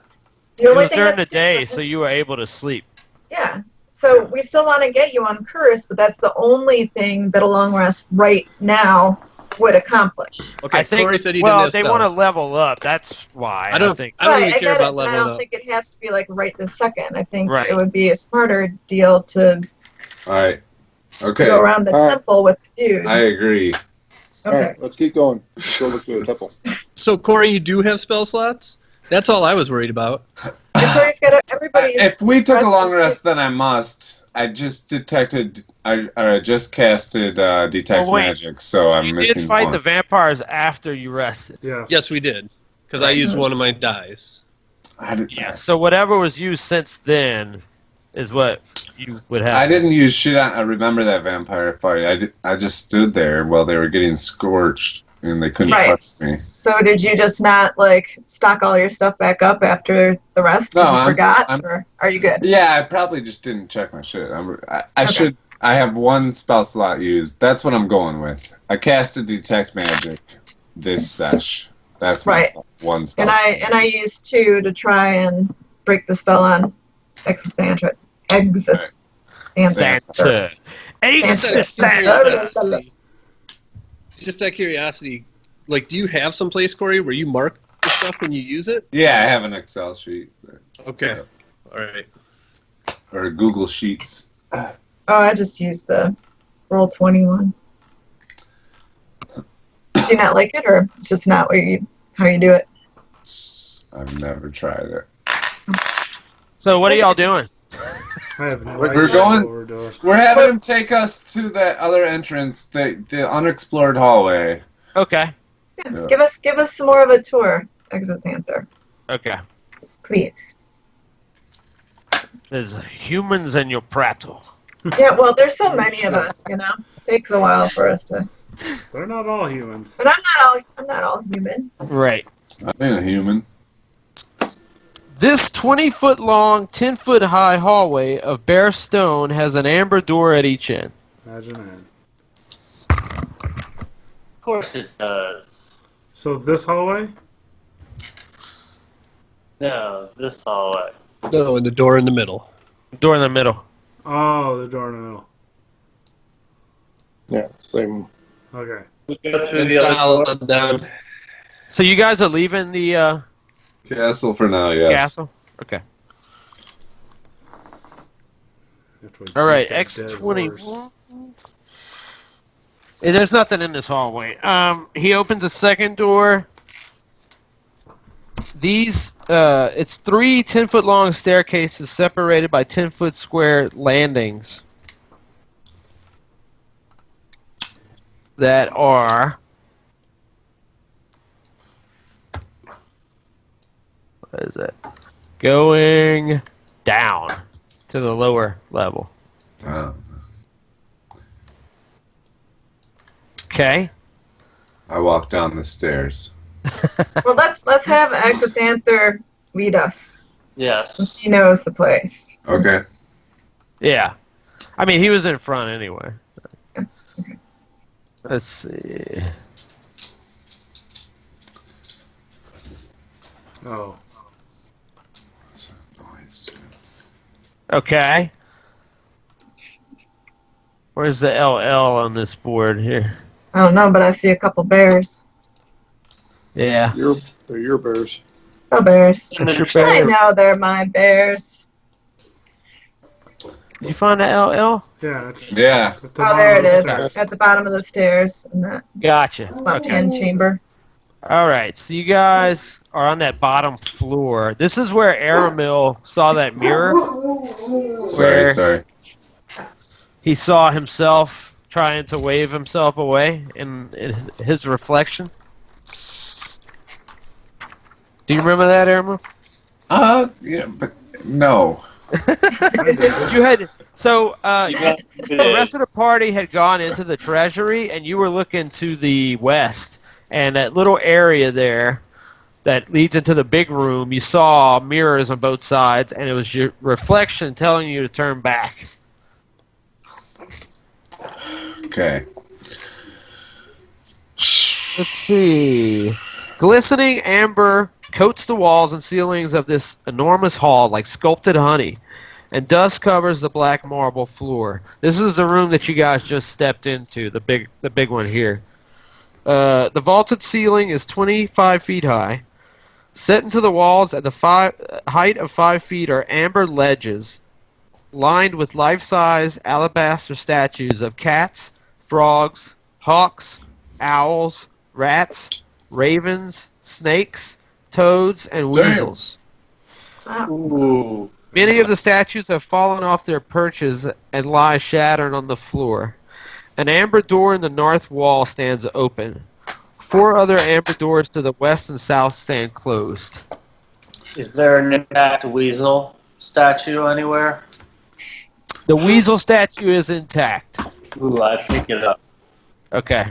The It only was thing during the that's day, different so is- you were able to sleep. Yeah. So we still want to get you on curse, but that's the only thing that a long rest right now would accomplish. Okay, I think. Corey said he Well, didn't they have want to spells. level up. That's why. I don't think. I don't Right, really care get it, about but I leveling don't up. think it has to be like right this second. I think Right. it would be a smarter deal to All right. Okay. go around the All right. temple with the dude. I agree. All Okay. right, let's keep going. Let's go look through the temple. So, Corey, you do have spell slots? That's all I was worried about. Everybody's got everybody's. If we took a rest long is- rest, then I must. I just detected. I just casted detect Oh, wait. magic, so I'm You missing did fight one. the vampires after you rested. Yeah. Yes, we did. Because I used one of my dice. I, did, Yeah. So whatever was used since then is what you would have. I didn't use shit. I remember that vampire fight. I just stood there while they were getting scorched, and they couldn't Right. touch me. So did you just not like stock all your stuff back up after the rest because No, you forgot, I'm- or are you good? Yeah, I probably just didn't check my shit. I Okay. should. I have one spell slot used. That's what I'm going with. I casted detect magic this sesh. That's my Right. one spell. And I used 2 to try and break the spell on Exit Panther. Exit Panther. Santa. Exit Santa. Santa. Just out of curiosity, like, do you have someplace, Corey, where you mark the stuff when you use it? Yeah, I have an Excel sheet Okay. All right. or Google Sheets. Oh, I just used the roll 21. Do you not like it, or it's just not how you do it? I've never tried it. So what are y'all doing? I have no We're idea going- what we're doing. We're having him take us to that other entrance, the unexplored hallway. Okay. Yeah. Give us some more of a tour, Exit Panther, Okay. please. There's humans in your prattle. Yeah, well, there's so many of us, you know. It takes a while for us to. They're not all humans. But I'm not all human. Right. I ain't a human. This 20-foot long, 10-foot high hallway of bare stone has an amber door at each end. Imagine that. Of course it does. So this hallway? No, this hallway. No, and the door in the middle. Door in the middle. Oh, the door in the middle. Yeah, same. Okay. We go through And the other style door. down. So you guys are leaving the Castle for now, yes. castle? Okay. After we All right, beat that X20. dead horse. There's nothing in this hallway. He opens a second door. These, it's 3 10-foot long staircases separated by 10-foot square landings that are. What is it? Going down to the lower level. Okay. I walk down the stairs. Well, let's have Exanther lead us, Yes. since he knows the place. Okay. Yeah. I mean, he was in front anyway. Let's see. Oh. What's that noise? Okay. Where's the LL on this board here? I don't know, but I see a couple bears. Yeah. They're your bears. Oh, bears. That's your I bears. know they're my bears. Did you find the LL? Yeah. It's Yeah. at the Oh, bottom there of it the is, stairs. at the bottom of the stairs in that Gotcha. left-hand chamber. All right. So you guys are on that bottom floor. This is where Aramil saw that mirror. Where- Sorry. He saw himself trying to wave himself away in his reflection. Do you remember that, Aramil? Yeah, but no. You had so You got the rest of the party had gone into the treasury, and you were looking to the west, and that little area there that leads into the big room. You saw mirrors on both sides, and it was your reflection telling you to turn back. Okay. Let's see. Glistening amber coats the walls and ceilings of this enormous hall like sculpted honey, and dust covers the black marble floor. This is the room that you guys just stepped into, the big one here. The vaulted ceiling is 25 feet high. Set into the walls at the height of 5 feet are amber ledges lined with life-size alabaster statues of cats, frogs, hawks, owls, rats, ravens, snakes, toads, and Damn. weasels. Ooh. Many of the statues have fallen off their perches and lie shattered on the floor. An amber door in the north wall stands open. 4 other amber doors to the west and south stand closed. Is there an intact weasel statue anywhere? The weasel statue is intact. Ooh, I pick it up. Okay.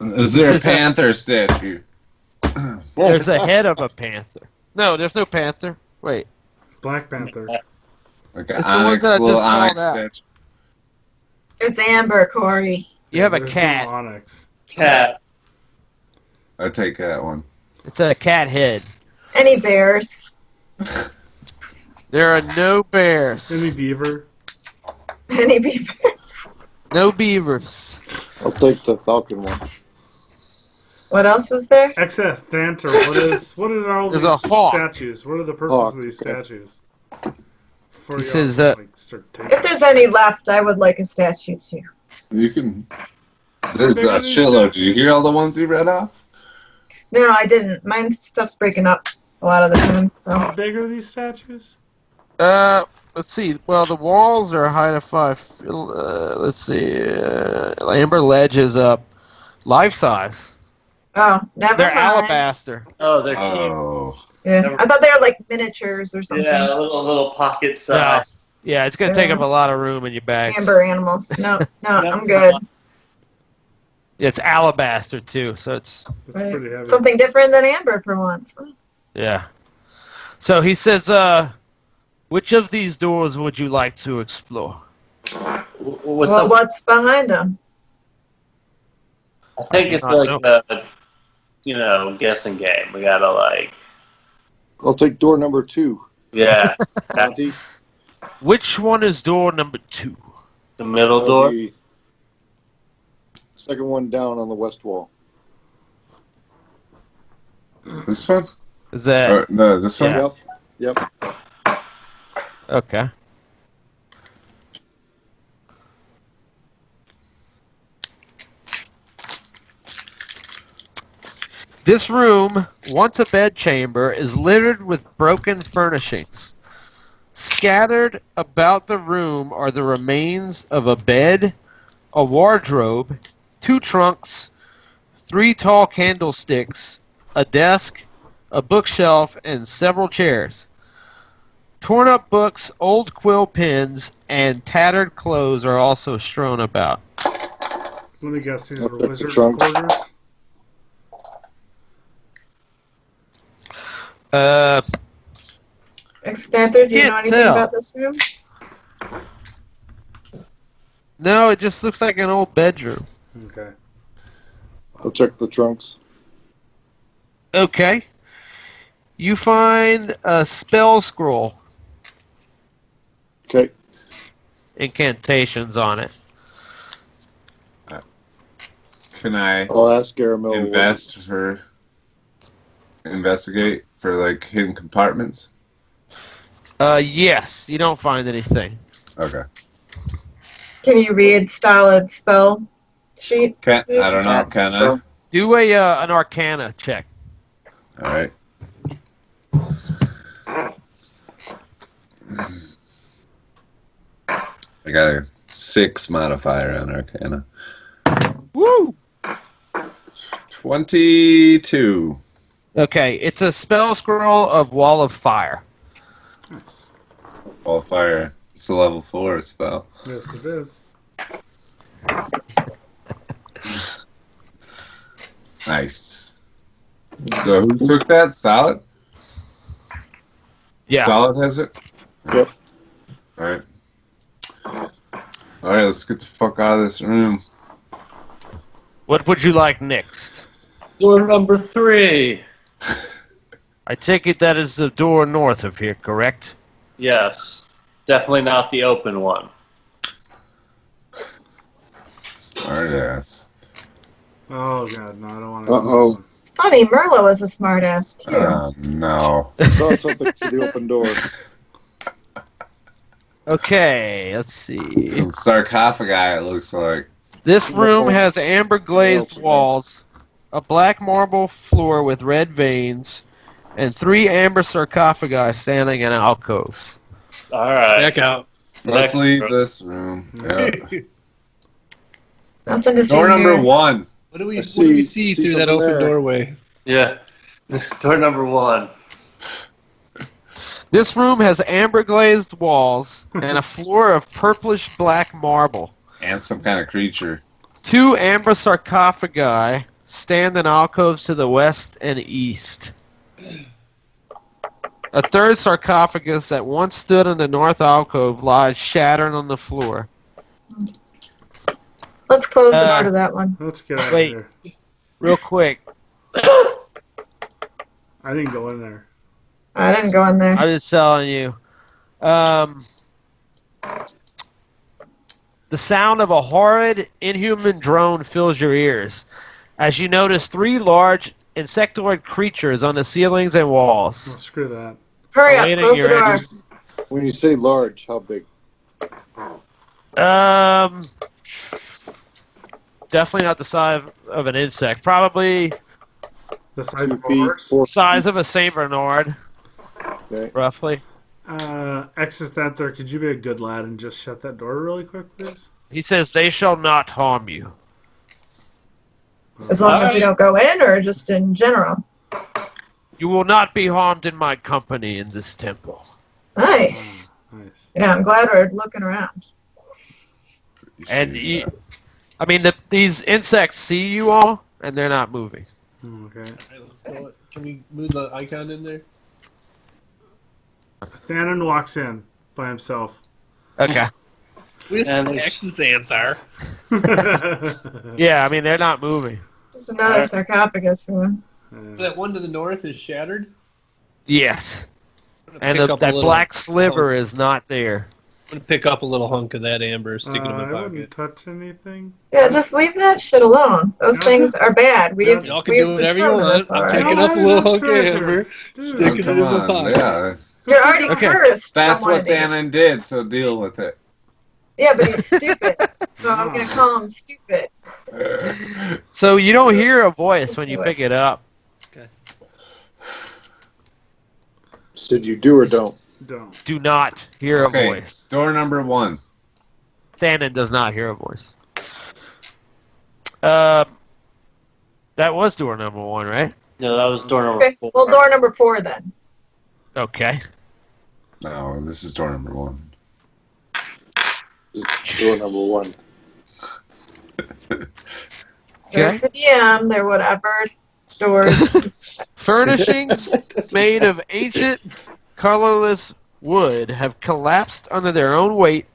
Is there a This is a- panther statue? There's a head of a panther. No, there's no panther. Wait. Black Panther. Like an It's the ones that I little just called onyx out. statue. It's Amber, Corey. You have a There's no cat. Onyx. Cat. I take that one. It's a cat head. Any bears? There are no bears. Any beaver. Any beavers? No beavers. I'll take the falcon one. What else is there? Excess Thanter. What are all There's these a hawk. statues? What are the purpose Hawk, of these okay. statues? Before He y'all, says, start taking- If there's any left, I would like a statue too. You can. There's big a are these shitload. Did you hear all the ones you read off? No, I didn't. My stuff's breaking up a lot of the time. How So big are these statues? Let's see. Well, the walls are a height of 5. Let's see. Amber ledge is up. Life size. oh, never They're mind. alabaster. Oh, they're cute. Oh. Yeah, I thought they were like miniatures or something. Yeah, a little pocket size. Yeah, it's gonna take up a lot of room in your bags. Amber animals. No, no, No, I'm good. It's alabaster too, so it's It's Right. pretty heavy. Something different than Amber for once. yeah. So he says, which of these doors would you like to explore? What's Well, up? what's behind them? I think it's I don't like a, guessing game. We gotta like, I'll take door number 2. yeah, Monty. Which one is door number 2? the middle That'll door. be second one down on the west wall. This one? Is that Or, no, is this one? Yeah. Yep. okay? This room, once a bedchamber, is littered with broken furnishings. Scattered about the room are the remains of a bed, a wardrobe, 2 trunks, 3 tall candlesticks, a desk, a bookshelf, and several chairs. Torn up books, old quill pens, and tattered clothes are also strewn about. Let me guess, these I'll are check the wizards' trunks. quarters. Xanther, do you Can't know anything tell. about this room? No, it just looks like an old bedroom. Okay. I'll check the trunks. Okay. You find a spell scroll. Okay. Incantations on it. Can I I'll ask Garamel. investigate for like hidden compartments? Yes, you don't find anything. Okay. Can you read Stalin's spell sheet? I don't know. Can I? Do an Arcana check. All right. I got a 6 modifier on Arcana. Woo! 22. Okay, it's a spell scroll of Wall of Fire. Nice. All fire. It's a level 4 spell. Yes, it is. Nice. So who took that? Solid? Yeah. Solid has it? Yep. Alright. Alright, let's get the fuck out of this room. What would you like next? Door number 3. I take it that is the door north of here, correct? Yes. Definitely not the open one. Smart ass. Oh god, no, I don't want to. Uh-oh. It's funny, Merlo was a smartass too. Oh no. Saw something through the open door. Okay, let's see. Some sarcophagi it looks like. This room has amber glazed walls, a black marble floor with red veins, and 3 amber sarcophagi standing in alcoves. All right. Back out. Let's Next leave room. this room. Yeah. Nothing to see Door number here. 1. What do we I see see through that something open there. doorway? Yeah. Door number 1. This room has amber glazed walls and a floor of purplish black marble. And some kind of creature. 2 amber sarcophagi stand in alcoves to the west and east. A 3rd sarcophagus that once stood in the north alcove lies shattered on the floor. Let's close the door to that one. Let's get out Wait. of here. Real quick, I didn't go in there. I didn't go in there. I'm just telling you. The sound of a horrid, inhuman drone fills your ears as you notice 3 large insectoid creatures on the ceilings and Oh, walls. screw that. Hurry up, Awaiting close the your door. entrance. When you say large, how big? Definitely not the size of an insect. Probably The size 2 of a feet, horse. 4 size of a Saint Bernard, Okay. roughly. Existancer, could you be a good lad and just shut that door really quick, please? He says, "They shall not harm you." As long as we Alright. don't go in, or just in general. You will not be harmed in my company in this temple. Nice. Nice. Yeah, I'm glad we're looking around. And these insects see you all, and they're not moving. Okay. Alright, let's go. Can we move the icon in there? Thanen walks in by himself. Okay. With And Xanther. Yeah, I mean they're not moving. Just another sarcophagus for one. That one to the north is shattered. Yes, I'm gonna and pick up a that little black sliver hunk. is not there. I'm gonna pick up a little hunk of that amber, stick it in my I wouldn't pocket. touch anything. Yeah, just leave that shit alone. Those things are bad. We've, Y'all can we've do whatever you determined want. this I'm already. taking No, up a I little have hunk of treasure. amber. Dude, Stick Oh, it come in my on. pocket. Yeah. You're already Okay. cursed. That's from what one of these. Thanen did, so deal with it. Yeah, but he's stupid. So I'm gonna call him stupid. So you don't hear a voice when you pick it up. Said you do or don't. Don't. Do not hear a Okay, voice. door number 1. Thanen does not hear a voice. That was door number 1, right? No, that was door number Okay. 4. Well, door number 4 then. Okay. No, this is door number 1. This is door number 1. There's the DM. They're whatever doors. Furnishings made of ancient, colorless wood have collapsed under their own weight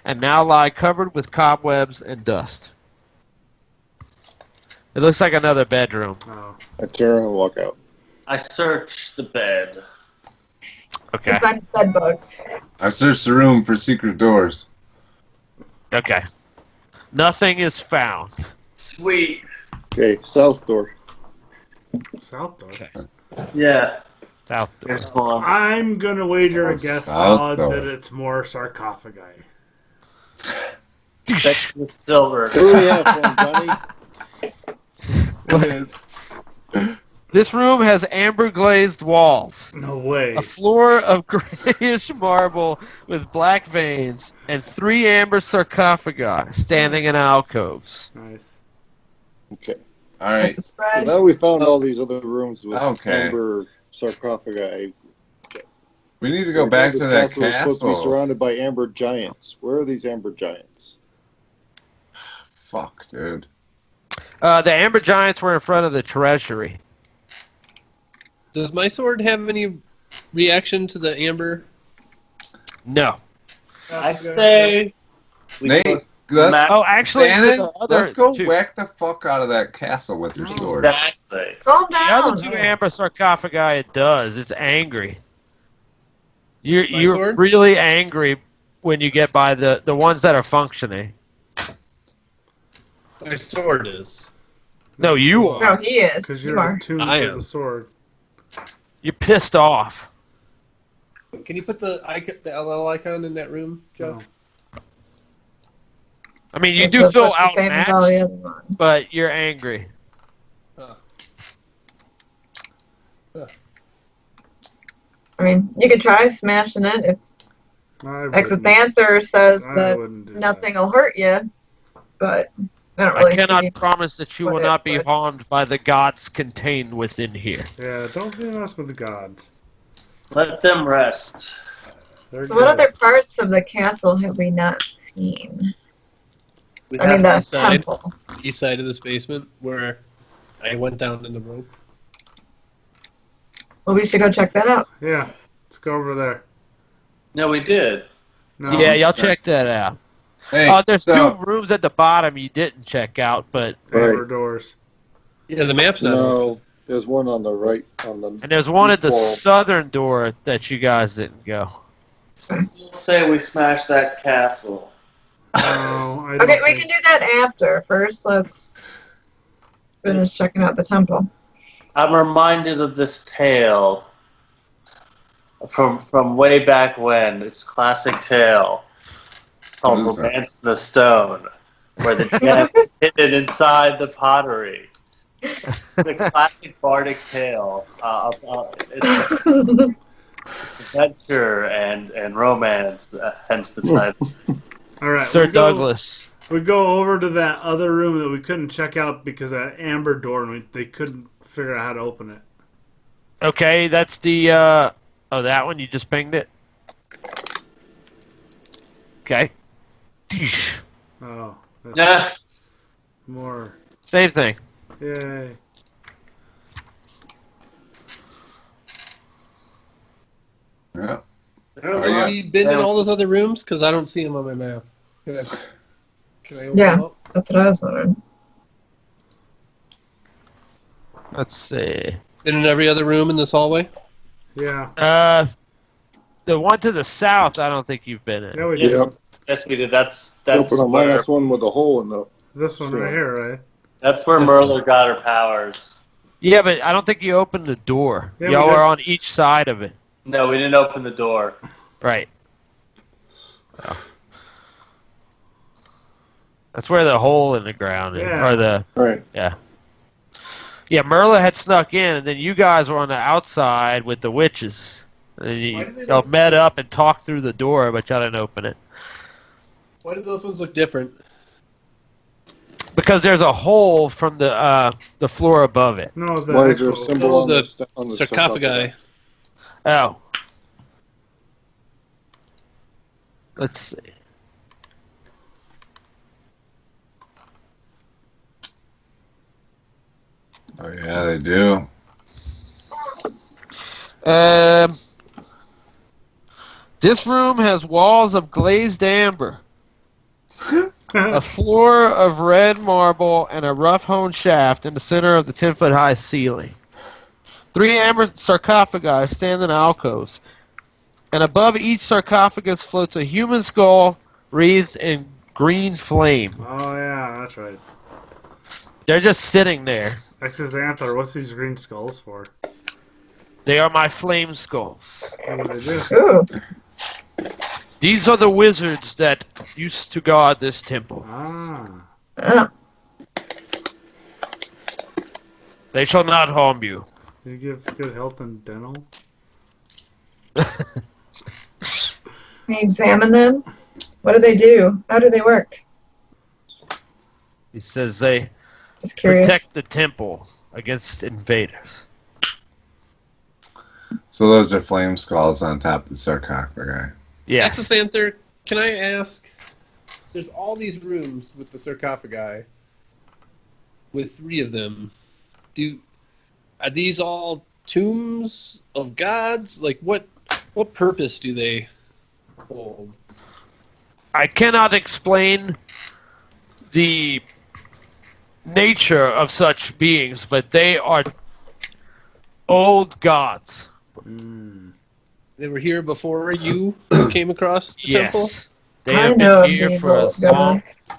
and now lie covered with cobwebs and dust. It looks like another bedroom. Oh. I turn and walk out. I searched the bed. Okay. Bed bugs. I searched the room for secret doors. Okay. Nothing is found. Sweet. Okay, south door. South door. Okay. Yeah. South door. Here's one. I'm gonna wager a Oh, guess, south Solid, door. that it's more sarcophagi. That's the silver. What do we have for him, Johnny? This room has amber glazed walls, No way. a floor of grayish marble with black veins, and 3 amber sarcophagi standing in alcoves. Nice. Okay. Alright, That's a spread. Now we found all these other rooms with Okay. amber sarcophagi. we need to go back to that This castle is supposed to be castle. surrounded by amber giants. Where are these amber giants? Fuck, dude. The amber giants were in front of the treasury. Does my sword have any reaction to the amber? No. I'd say we Nate, go let's, smack- Oh, actually, to Shannon, the other let's go two. whack the fuck out of that castle with your sword. Exactly. Calm The other down. 2 amber sarcophagi, it does. It's angry. You're My sword? really angry when you get by the ones that are functioning. My sword is. No, you No, are. he is. Because You you're are. attuned I to am. the sword. You're pissed off. Can you put the LL icon in that room, Joe? No. I mean, you This do was feel what's the same as all the outmatched, other ones. but you're angry. I mean, you could try smashing it if I wouldn't. Exanther says I that wouldn't do nothing will hurt you, but I don't I really cannot see. promise that you will what it not be would. harmed by the gods contained within here. that. Yeah, don't be honest with the gods. Let them rest. They're So what good. other parts of the castle have we not seen? We I mean, have the side. temple. East side of this basement where I went down in the rope. Well, we should go check that out. Yeah, let's go over there. No, we did. No. Yeah, y'all check that out. Hey, There's so, 2 rooms at the bottom you didn't check out, but Amber doors. Yeah, the map's not open. No, there's one on the right. and there's one at the Wall. southern door that you guys didn't go. Let's say we smash that castle. No, I don't Okay, we think- can do that after. First, let's finish checking out the temple. I'm reminded of this tale from way back when. It's a classic tale called What is that? Romance in the Stone, where the gem is hidden inside the pottery. It's a classic bardic tale. It's adventure and romance, hence the title. All right, Sir we go- Douglas. We go over to that other room that we couldn't check out because of that amber door, and they couldn't figure out how to open it. Okay, that's the that one you just pinged it. Okay. Oh, that's Yeah. more. Same thing. Yay. yeah. Have yeah. you been in all those other rooms? Because I don't see them on my map. Can I open Yeah. them up? That's what I was wondering. Let's see. Been in every other room in this hallway? Yeah. The one to the south, I don't think you've been in. Yeah, we Yes. did. Yep. Yes, we did. That's Open on where, minus one with a hole in the. This one right here, right? that's where Merla got her powers. Yeah, but I don't think you opened the door. Yeah, we Y'all did. are on each side of it. No, we didn't open the door. Right. Oh. That's where the hole in the ground is. Yeah. Or the Right. yeah, Merla had snuck in, and then you guys were on the outside with the witches. And y'all met up and talked through the door, but y'all didn't open it. Why do those ones look different? Because there's a hole from the floor above it. No, the Why is there a actual- symbol on the the sarcophagi. Oh. Let's see. Oh yeah, they do. This room has walls of glazed amber, a floor of red marble, and a rough-hewn shaft in the center of the 10-foot-high ceiling. 3 amber sarcophagi stand in alcoves, and above each sarcophagus floats a human skull wreathed in green flame. Oh yeah, that's right. They're just sitting there. Xanther, what's these green skulls for? They are my flame skulls. What do they do? Ooh. These are the wizards that used to guard this temple. Ah. Oh. They shall not harm you. You give good health and dental? Can you examine them? What do they do? How do they work? He says they Just curious. protect the temple against invaders. So those are flame skulls on top of the sarcophagi. Yes. Xanther, can I ask? There's all these rooms with the sarcophagi, with 3 of them. Are these all tombs of gods? Like, what purpose do they hold? I cannot explain the nature of such beings, but they are old gods. They were here before you came across the temple? Yes. They I have know been of here these for old as long gods.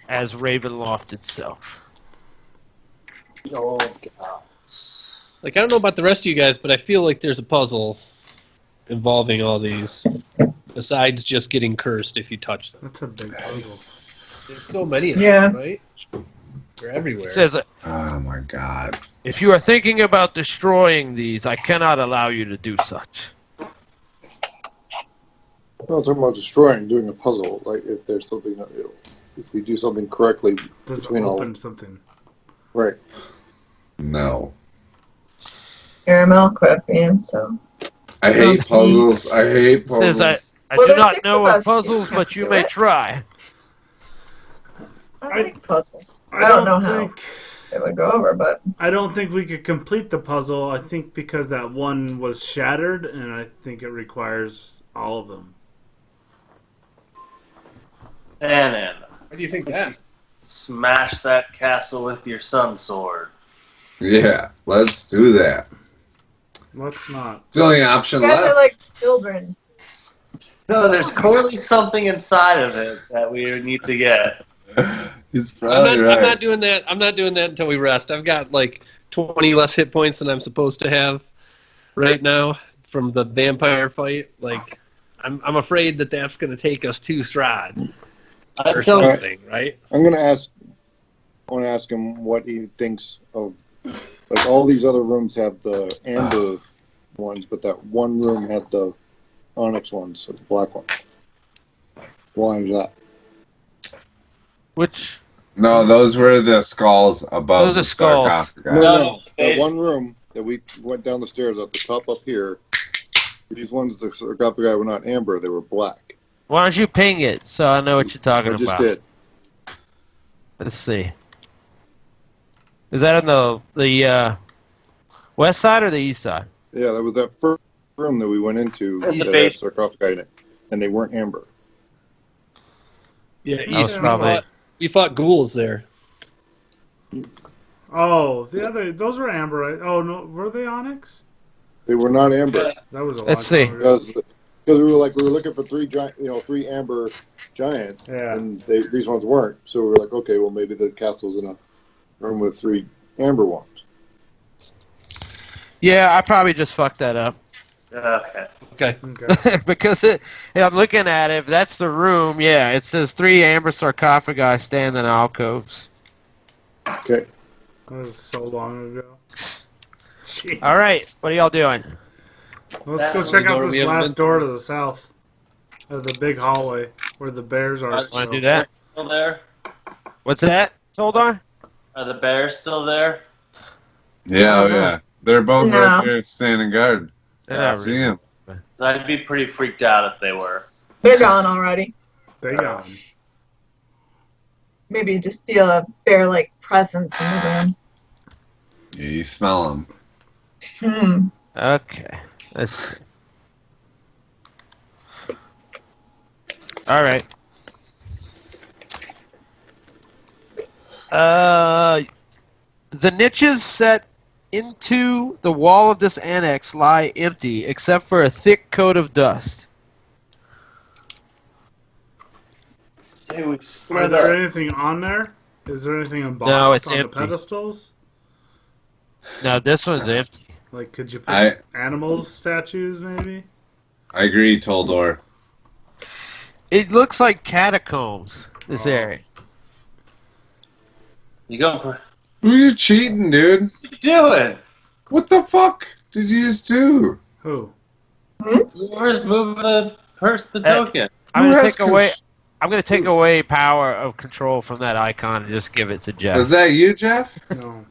as Ravenloft itself. Like, I don't know about the rest of you guys, but I feel like there's a puzzle involving all these, besides just getting cursed if you touch them. That's a big puzzle. There's so many of Yeah. them, right? They're everywhere. It says, Oh my god. if you are thinking about destroying these, I cannot allow you to do such. I'm not talking about destroying, doing a puzzle. Like if there's something that if we do something correctly Does between all open something. right. No. Caramel quit being so. I hate puzzles. I hate It puzzles. says, I Well, do there's not 6 know of of us. puzzles, but you may try. I like puzzles. I don't know how it would go over, but I don't think we could complete the puzzle. I think because that one was shattered, and I think it requires all of them. Thanen, Why do you think that? smash that castle with your sun sword. Yeah, let's do that. Let's not. It's the only option you guys are left. like children. No, there's clearly something inside of it that we need to get. He's probably I'm right. not doing that. I'm not doing that until we rest. I've got like 20 less hit points than I'm supposed to have right now from the vampire fight. Like, I'm afraid that that's going to take us to Strahd or Until, something, right? I want to ask him what he thinks of. Like all these other rooms have the amber ones, but that one room had the onyx ones, so the black one. Why is that? Which, No, those were the skulls above Those are the skulls. sarcophagi. No. That it's- one room that we went down the stairs at the top up here. These ones, the sarcophagi were not amber; they were black. why don't you ping it so I know what you're talking I just about? did. Let's see. Is that on the west side or the east side? Yeah, that was that first room that we went into In the that had base. sarcophagi in it, and they weren't amber. Yeah, That was East, probably- we fought ghouls there. Oh, the other. Those were amber, right? Oh no, were they onyx? They were not amber That was a Let's long see. time ago. because we were looking for three amber giants, Yeah. and these ones weren't. So we were like, okay, well maybe the castle's in a room with 3 amber ones. Yeah, I probably just fucked that up. Okay. Okay. Okay. Because I'm looking at it. If that's the room, yeah, it says 3 amber sarcophagi stand in alcoves. Okay, That was so long ago. Jeez. All right, what are y'all doing? Let's go That check door out we this haven't last been door to the south. The big hallway where the bears are. Want Want to still. do that? Still there? What's that, Toldar? Are the bears still there? Yeah, I oh don't know. yeah. They're both No. right there standing guard. They're I not see really- him. I'd be pretty freaked out if they were. They're gone already. They got 'em. Maybe you just feel a bear-like presence in the room. Yeah, you smell him. Hmm. Okay. Let's see. All right. The niches set into the wall of this annex lie empty, except for a thick coat of dust. Say we Are split there up. anything on there? Is there anything embossed No, it's on empty. the pedestals? No, this one's empty. Like, could you put I animals statues, maybe? agree, Toldor. It looks like catacombs, this Oh. area. You go. Who are you cheating, dude? What you doing? What the fuck did you just do? Who? Whoever's moving the token. I'm Who gonna has take away. con- I'm gonna take away power of control from that icon and just give it to Jeff. Was that you, Jeff? No.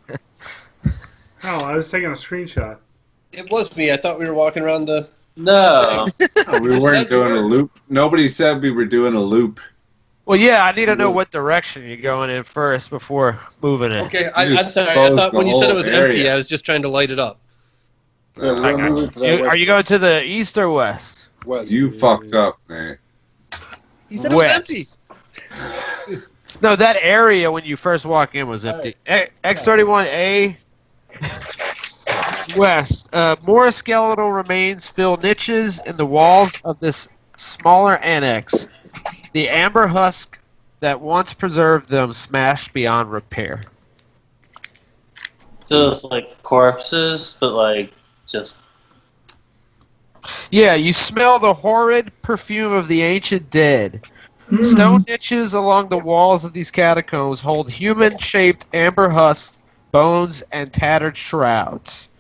Oh, I was taking a screenshot. It was me. I thought we were walking around the. No. No, we weren't doing a loop. Nobody said we were doing a loop. Well, yeah, I need to know what direction you're going in first before moving it. Okay, You I'm just sorry. I exposed thought the when you said it whole was area. empty, I was just trying to light it up. Yeah, we're I gonna got move it to that Are you going to the east or west? west. You fucked up, Nate. He said it was empty. West. No, that area when you first walk in was empty. X31A west. More skeletal remains fill niches in the walls of this smaller annex. The amber husk that once preserved them smashed beyond repair. So it's like corpses, but like just. Yeah, you smell the horrid perfume of the ancient dead. Hmm. Stone niches along the walls of these catacombs hold human-shaped amber husks, bones, and tattered shrouds.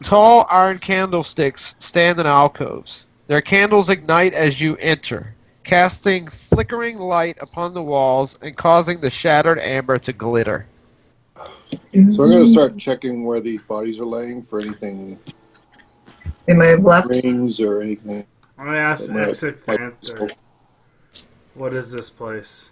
Tall iron candlesticks stand in alcoves. Their candles ignite as you enter, casting flickering light upon the walls and causing the shattered amber to glitter. So I'm gonna start checking where these bodies are laying for anything, They might have left. rings or anything. I asked that might Exit like Panther, what is this place?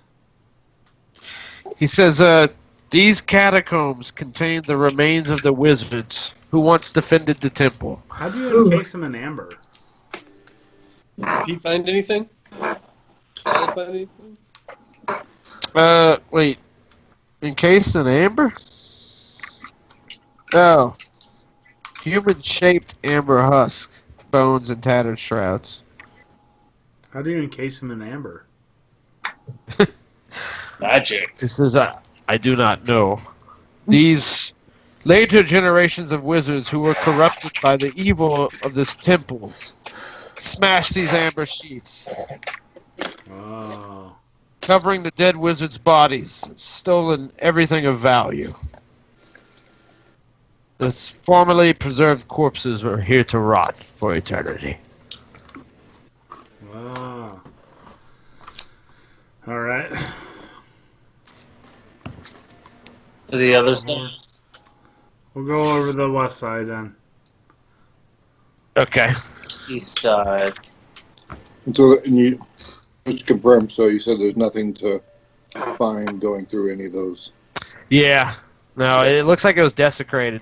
He says, these catacombs contain the remains of the wizards who once defended the temple. How do you encase them in amber? Did he find anything? Did I find anything? Wait. Encased in amber? Oh. Human-shaped amber husk, bones, and tattered shrouds. How do you encase them in amber? Magic. It says, I do not know. These later generations of wizards who were corrupted by the evil of this temple smashed these amber sheets, Oh. covering the dead wizards' bodies, stolen everything of value. The formerly preserved corpses were here to rot for eternity. Oh. All right. To the other side. We'll go over the west side then. Okay. East side. And so, and you just to confirm. So you said there's nothing to find going through any of those. Yeah. No, it looks like it was desecrated.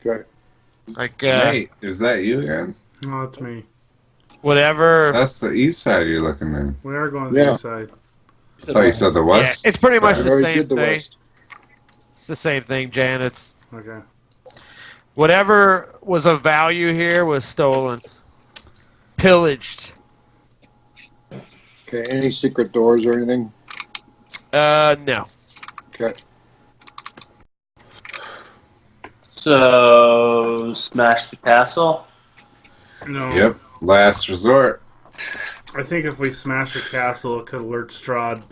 Okay. Like, Nate, is that you again? No, it's me. whatever. That's the east side you're looking in. We are going to Yeah. the east side. I thought you said the Yeah, west. it's pretty much side. We the already same did the thing. west. It's the same thing, Jan. It's Okay. whatever was of value here was stolen, pillaged. Okay. Any secret doors or anything? No. Okay. So smash the castle. No. Yep. Last resort. I think if we smash the castle, it could alert Strahd.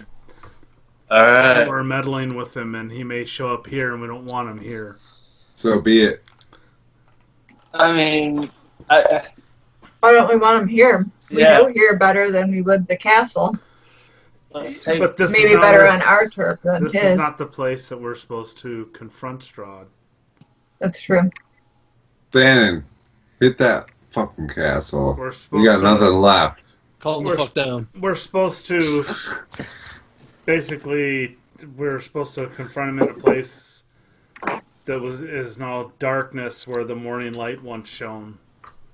All right. We're meddling with him, and he may show up here, and we don't want him here. So be it. I mean, Why don't we want him here? We Yeah. know here better than we would the castle. Let's take. But this Maybe is not better where- on our turf than This his. is not the place that we're supposed to confront Strahd. That's true. Thanen, hit that fucking castle. We're supposed We got to, nothing left. Calm the We're fuck down. We're supposed to basically we're supposed to confront him in a place that is now darkness where the morning light once shone.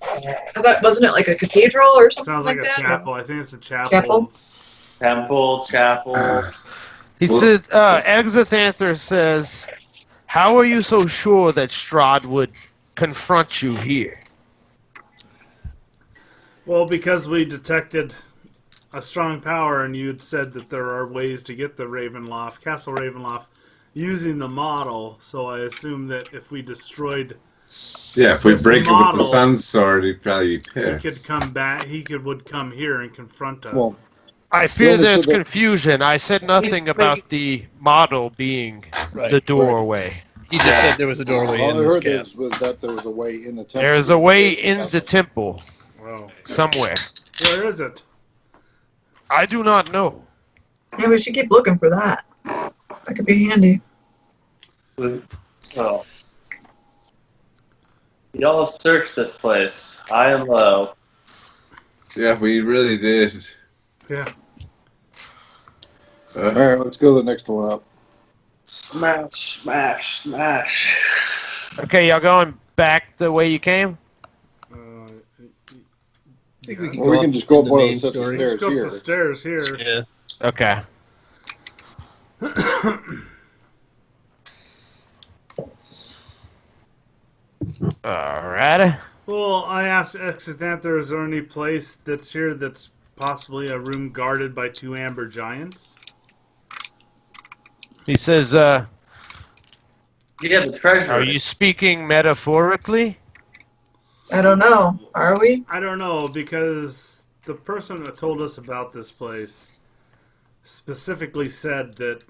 I thought, wasn't it like a cathedral or something Sounds like a that? chapel. I think it's a chapel. Chapel? Temple, chapel. He says, Exithanther says, how are you so sure that Strahd would confront you here? Well, because we detected a strong power, and you had said that there are ways to get the Ravenloft, Castle Ravenloft, using the model. So I assume that if we destroyed, Yeah, if we This break it with the model- Sun's Sword, he'd probably be he could pissed. come back. He would come here and confront us. Well, I fear only there's so that- confusion. I said nothing about the model being Right. the doorway. He just said there was a doorway all in I this heard castle. was that there was a way in the temple. There's a way in the temple Wow. somewhere. Where is it? I do not know. Yeah, we should keep looking for that. That could be handy. Well, y'all search this place high and low. Yeah, we really did. Yeah. All right, let's go to the next one up. Smash, smash, smash. Okay, y'all going back the way you came? Uh, I think we can Well, we go can up just go in up the one of main the sets of story. stairs let's go up here. the stairs here. Yeah. Okay. Alright. Well, I asked Exithanther, is there any place that's here that's possibly a room guarded by two amber giants? He says, Yeah, the treasure. are you speaking metaphorically? I don't know. Are we? I don't know, because the person that told us about this place specifically said that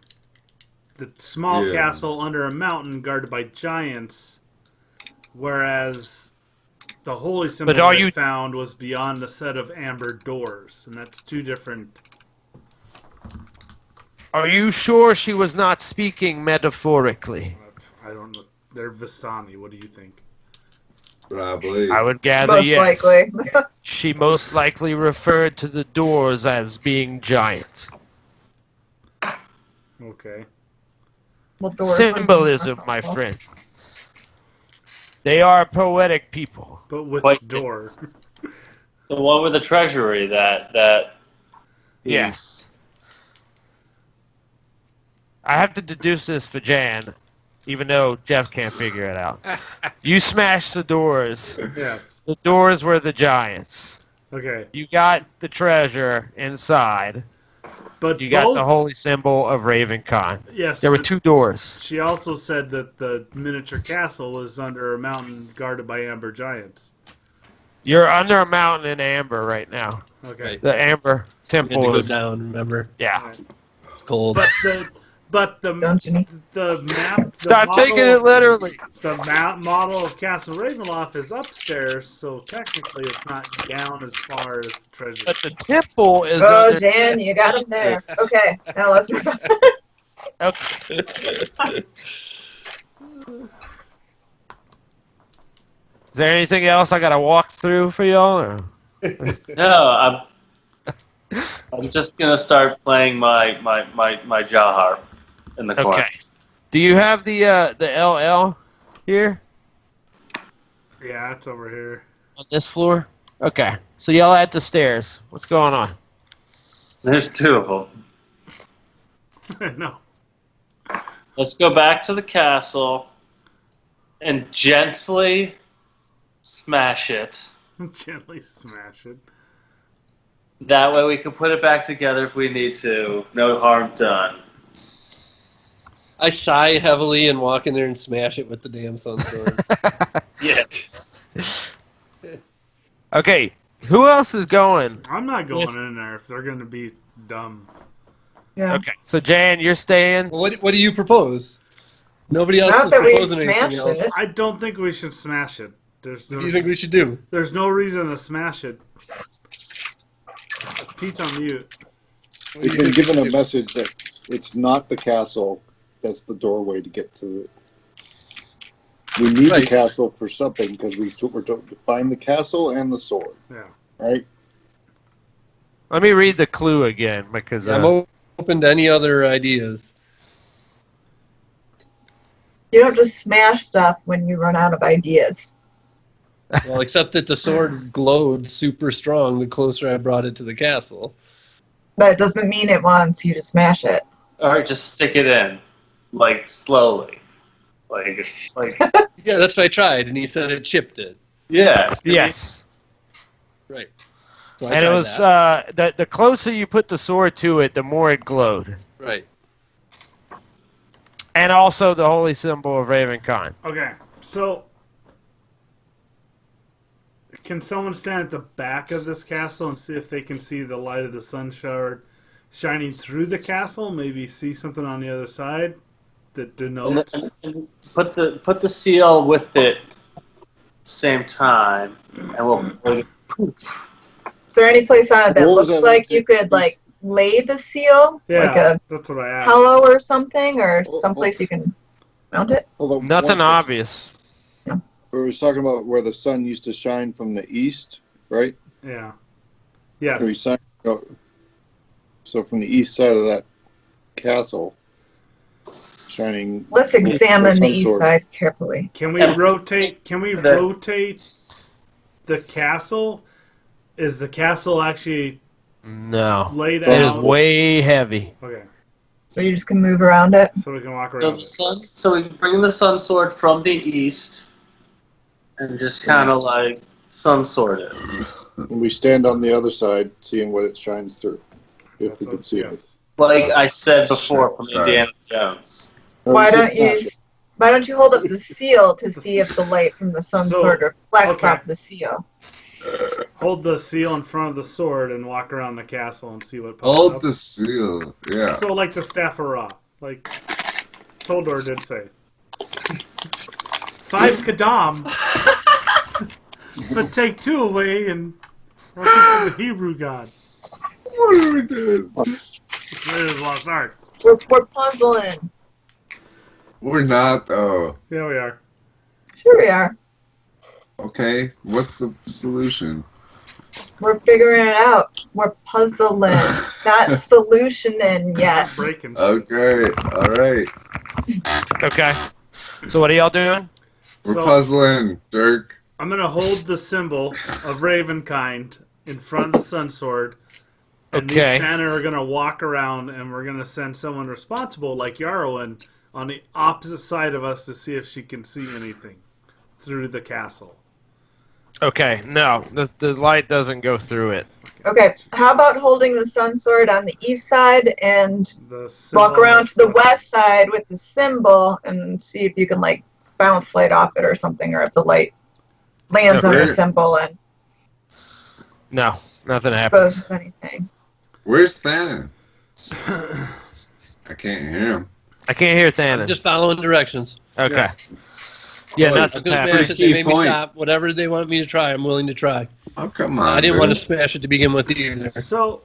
the small Yeah. castle under a mountain guarded by giants, whereas the holy symbol But are I you- found was beyond a set of amber doors, and that's two different. Are you sure she was not speaking metaphorically? I don't know. They're Vistani. What do you think? Probably. I would gather Most yes. likely. She most likely referred to the doors as being giants. Okay. Well, doors- Symbolism, my friend. They are poetic people. But which Wait. door? The one with the treasury that Yes. I have to deduce this for Jan, even though Jeff can't figure it out. You smashed the doors. Yes. The doors were the giants. Okay. You got the treasure inside. But You got both, the holy symbol of Ravencon. Yes. There were but 2 doors. She also said that the miniature castle was under a mountain guarded by amber giants. You're under a mountain in Amber right now. Okay. Right. The Amber We had to Temple go is down, remember? yeah. It's cold. But the Dungeony. map. Stop the taking it literally. The map model of Castle Ravenloft is upstairs, so technically it's not down as far as the treasure. But the temple is Oh, under. Jan, you got him there. Okay, now let's move on. Okay. Is there anything else I gotta walk through for y'all? Or? no, I'm just gonna start playing my jaw harp in the corner. Okay. Do you have the LL here Yeah, it's over here. on this floor? Okay. So y'all at the stairs. What's going on? There's 2 of them. No. Let's go back to the castle and gently smash it. Gently smash it. That way we can put it back together if we need to. No harm done. I sigh heavily and walk in there and smash it with the damn sun sword. Yes. Okay. Who else is going? I'm not going Yes. in there if they're going to be dumb. Yeah. Okay. So Jan, you're staying. Well, what do you propose? Nobody else Not is that we proposing anything smashed else. it. I don't think we should smash it. There's What do you think we should do? there's no reason to smash it. Pete's on mute. What do We've you been think given we a should do? message that it's not the castle that's the doorway to get to it. We need the Right. castle for something because we're told to find the castle and the sword, Yeah. right? Let me read the clue again because I'm open to any other ideas. You don't just smash stuff when you run out of ideas. Well, except that the sword glowed super strong the closer I brought it to the castle. But it doesn't mean it wants you to smash it. Or just stick it in, like slowly, like Yeah, that's what I tried, and he said it chipped it. yeah. yes. Right. So I And it tried was that. the closer you put the sword to it, the more it glowed. Right. And also the holy symbol of Ravenkind. Okay, so can someone stand at the back of this castle and see if they can see the light of the sun shard shining through the castle? Maybe see something on the other side that denotes. And put the seal with it same time, and we'll poof. Is there any place on it that What was looks that? like you could like lay the seal, Yeah, like a that's what I asked. pillow or something, or Oh, someplace you can mount it? Hold on, Nothing one second. obvious. We were talking about where the sun used to shine from the east, right? Yeah. Can we Yes. sign, so from the east side of that castle, shining. Let's examine some the east sort. side carefully. Can we rotate? Can we rotate the castle? Is the castle actually No. laid It is out? way heavy. Okay, So you just can move around it. so we can walk So, around. the it. sun, so we bring the sun sword from the east, and just kind of like sun sword it. And we stand on the other side, seeing what it shines through, if That's we what- could see it. Like I said before from Sorry. Indiana Jones. Or Why is it don't you not? why don't you hold up the seal to see if the light from the sun So, sword reflects okay. off the seal? Hold the seal in front of the sword and walk around the castle and see what pops Hold up. the seal. Yeah. So like the staff of Ra, like Toldor did say. 5 Kadam, but take 2 away and working for the Hebrew god. What are we doing? Raiders of the Lost Ark. We're puzzling. We're not though. Yeah, we are. Sure we are. Okay. What's the solution? We're figuring it out. We're puzzling. Not solutioning yet. Breaking. Okay. All right. Okay. So what are y'all doing? We're So- puzzling, Dirk. I'm gonna hold the symbol of Ravenkind in front of the Sun Sword. And Okay. these men are gonna walk around, and we're gonna send someone responsible, like Yarrowen, on the opposite side of us to see if she can see anything through the castle. Okay. No, the light doesn't go through it. Okay, how about holding the sun sword on the east side and The symbol walk around to the of- west side with the symbol and see if you can like bounce light off it or something, or if the light lands on the Okay. symbol and No, nothing happens. exposes anything. Where's Thanen? I can't hear him. I can't hear I'm Thanen. just following directions. Okay. Yeah, Oh, I nothing's just happening. smash it, Key they made me point. stop. Whatever they want me to try, I'm willing to try. Oh, come on. I didn't dude. want to smash it to begin with either. So,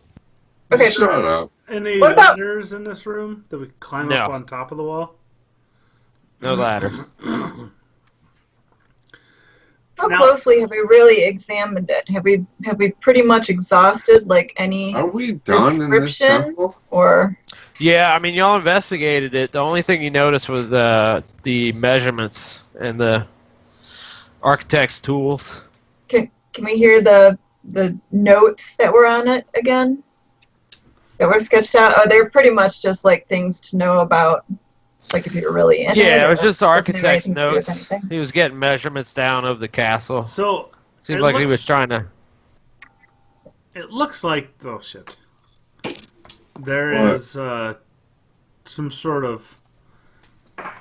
Okay, Shut up. any What about- ladders in this room that we climb No. up on top of the wall? No ladders. how Now- closely have we really examined it? Have we pretty much exhausted like any Are we done in this Description? temple? or Yeah, I mean, y'all investigated it. The only thing you noticed was the measurements and the architect's tools. can we hear the notes that were on it again? That were sketched out? Oh, they're pretty much just like things to know about, like if you're really in it. Yeah, it or was just the doesn't have architect's anything to do with notes. anything. He was getting measurements down of the castle. So, Seemed It like he looks- was trying to. it looks like... Oh, shit. There What? is some sort of...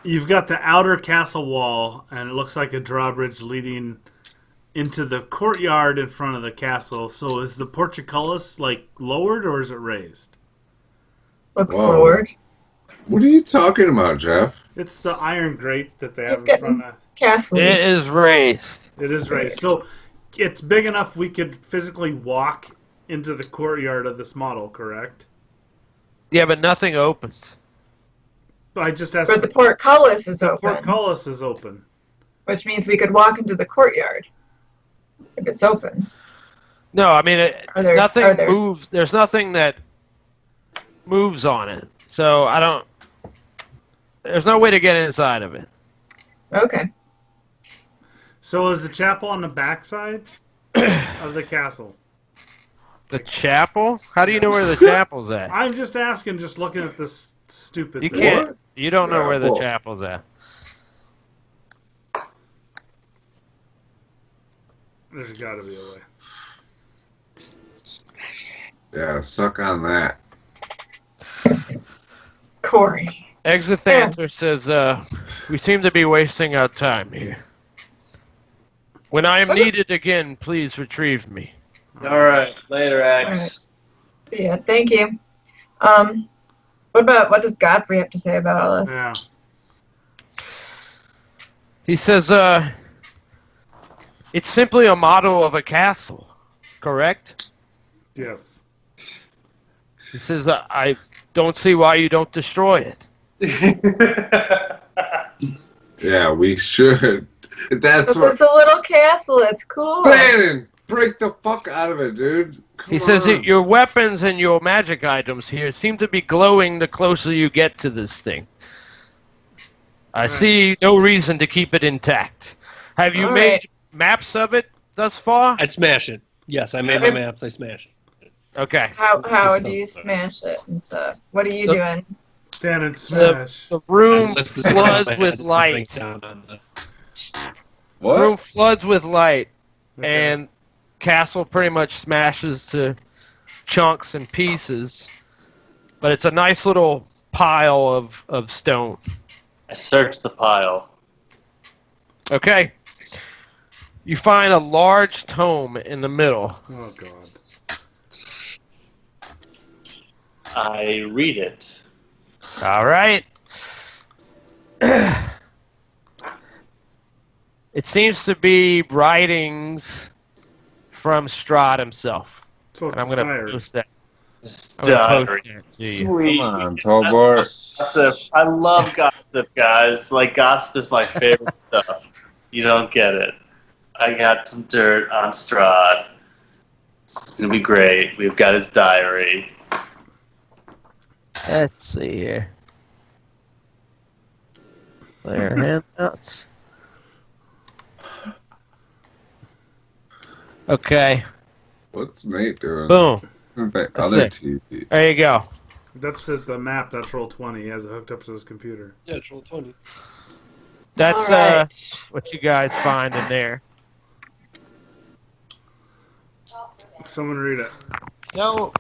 You've got the outer castle wall, and it looks like a drawbridge leading into the courtyard in front of the castle. So is the portcullis, like, lowered, or is it raised? Looks Whoa. forward. What are you talking about, Jeff? It's the iron grate that they have in getting- front of... Castle. It is raised. It is raised. So it's big enough we could physically walk into the courtyard of this model, correct? Yeah, but nothing opens. I just asked. But the portcullis is open, portcullis is open. which means we could walk into the courtyard if it's open. No, I mean, Are nothing there- moves. There's nothing that moves on it. So I don't. There's no way to get inside of it. Okay. So is the chapel on the backside of the castle? The chapel? How do you know where the chapel's at? I'm just asking, just looking at this stupid You thing. can't. You don't know where the Chapel. chapel's at. There's got to be a way. Yeah, suck on that. Corey. Exithanter says, we seem to be wasting our time here. When I am needed again, please retrieve me. All right, later, X. Yeah, thank you. What does Godfrey have to say about all this? Yeah. He says, it's simply a model of a castle, correct? Yes. He says, I don't see why you don't destroy it. Yeah, we should. That's But what. it's a little castle. It's cool. Thanen, break the fuck out of it, dude. He Come says, on. your weapons and your magic items here seem to be glowing the closer you get to this thing. I see no reason to keep it intact. Have you All made right. maps of it thus far? I smash it. Yes, I made my maps. I smash it. Okay. How do you smash it and stuff? What are you doing? Thanen, smash. The room I listed floods my with head light. down on the- What? Room floods with light, Okay. and castle pretty much smashes to chunks and pieces. But it's a nice little pile of stone. I searched the pile. Okay. You find a large tome in the middle. Oh god. I read it. All right. It seems to be writings from Strahd himself. So And I'm going to tired. post that. I'm gonna Diary. post that to you. Sweet. Come on, Tobor. Gossip. I love gossip, guys. Like, gossip is my favorite stuff. You don't get it. I got some dirt on Strahd. It's gonna be great. We've got his diary. Let's see here. Player handouts. Okay. What's Nate doing? Boom. The That's other it. TV. There you go. That's the map. That's roll 20. He has it hooked up to his computer. Yeah, it's roll 20. That's All right. what you guys find in there. Someone read it. No,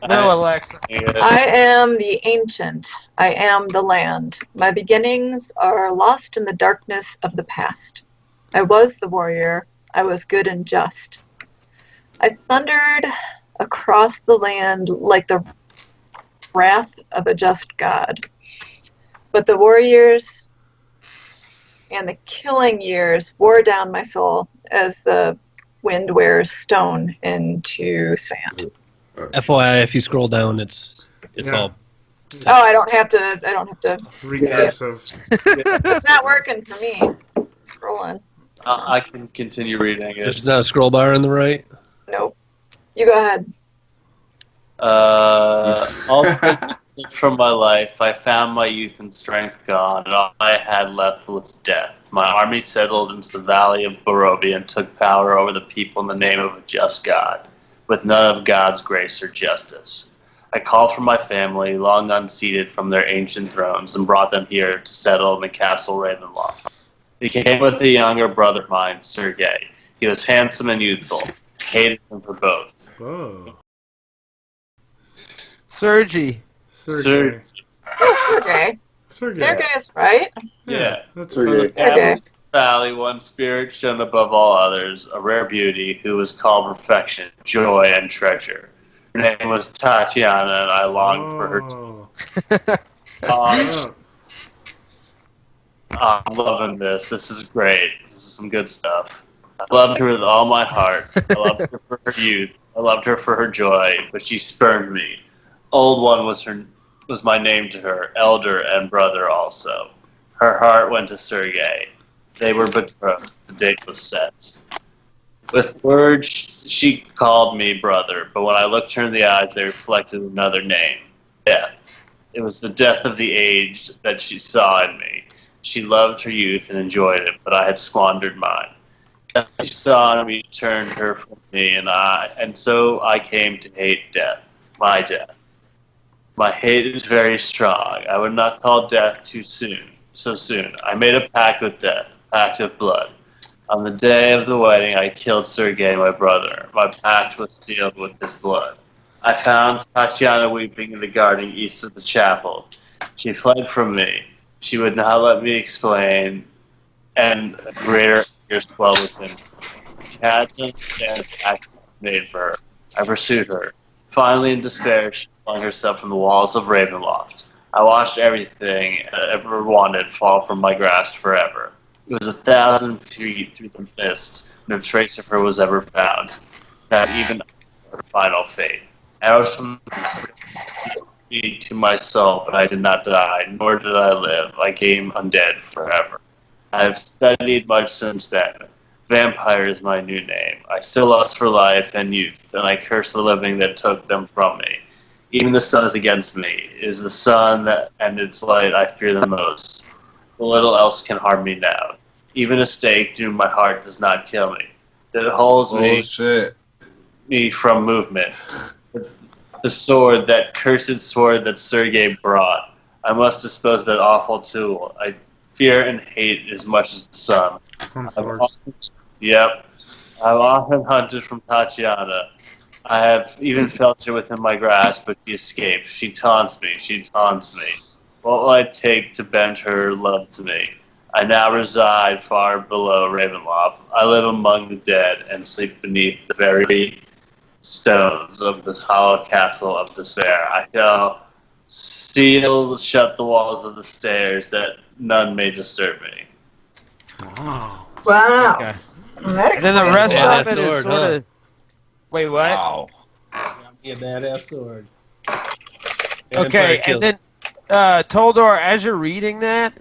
Alexa. I am the ancient. I am the land. My beginnings are lost in the darkness of the past. I was the warrior. I was good and just. I thundered across the land like the wrath of a just god. But the warriors and the killing years wore down my soul as the wind wears stone into sand. FYI, if you scroll down, it's Yeah. all. Oh, I don't have to. Recursive. It's not working for me. Scrolling. I can continue reading it. There's not a scroll bar on the right. Nope. You go ahead. All from my life, I found my youth and strength gone, and all I had left was death. My army settled into the valley of Barovia and took power over the people in the name of a just God, with none of God's grace or justice. I called for my family, long unseated from their ancient thrones, and brought them here to settle in the castle Ravenloft. He came with a younger brother of mine, Sergei. He was handsome and youthful. Hated him for both. Whoa. Sergi. Sergey. Okay. Sergey. Sergey's right. Yeah. That's Sergey. fine. Okay. Valley, one spirit shone above all others, a rare beauty who was called perfection, joy, and treasure. Her name was Tatiana, and I longed for her. Oh. Uh, Oh. I'm loving this. This is great. This is some good stuff. I loved her with all my heart. I loved her for her youth. I loved her for her joy, but she spurned me. Old One was my name to her, elder and brother also. Her heart went to Sergei. They were betrothed. The date was set. With words, she called me brother, but when I looked her in the eyes, they reflected another name, death. It was the death of the age that she saw in me. She loved her youth and enjoyed it, but I had squandered mine. As she saw me, turned her from me, and so I came to hate death, my death. My hate is very strong. I would not call death so soon. I made a pact with death, a pact of blood. On the day of the wedding, I killed Sergei, my brother. My pact was sealed with his blood. I found Tatiana weeping in the garden east of the chapel. She fled from me. She would not let me explain, and a greater anger swelled within me. She had to understand the pact made for her. I pursued her. Finally, in despair, she flung herself from the walls of Ravenloft. I watched everything I ever wanted fall from my grasp forever. It was 1,000 feet through the mist, no trace of her was ever found, not even her final fate. Arrows from me to my soul, but I did not die, nor did I live. I came undead forever. I have studied much since then. Vampire is my new name. I still lust for life and youth, and I curse the living that took them from me. Even the sun is against me. It is the sun and its light I fear the most. Little else can harm me now. Even a stake through my heart does not kill me. It holds me from movement. The sword, that cursed sword that Sergei brought. I must dispose of that awful tool. I fear and hate as much as the sun. Yep. I've often hunted from Tatiana. I have even felt her within my grasp, but she escapes. She taunts me. What will I take to bend her love to me? I now reside far below Ravenloft. I live among the dead and sleep beneath the very stones of this hollow castle of despair. I shall shut the walls of the stairs that none may disturb me. Wow. Wow. Okay. Well, that And then the explains rest a lot. of it is Sword, sort huh? of. Wait, what? Wow. Got me a badass sword. Okay, and then Toldor, as you're reading that,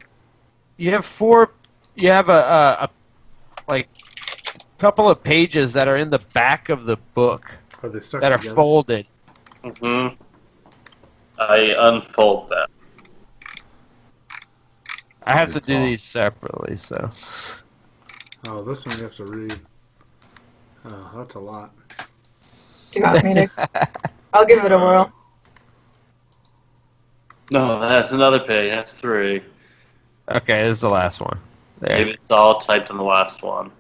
you have a like couple of pages that are in the back of the book Are they stuck that are together? folded. Mm-hmm. I unfold them. I have to Good do call. these separately, so. Oh, this one you have to read. Oh, that's a lot. Do you want me to? I'll give it a whirl. No, that's another page. That's 3. Okay, this is the last one. There. Maybe it's all typed on the last one.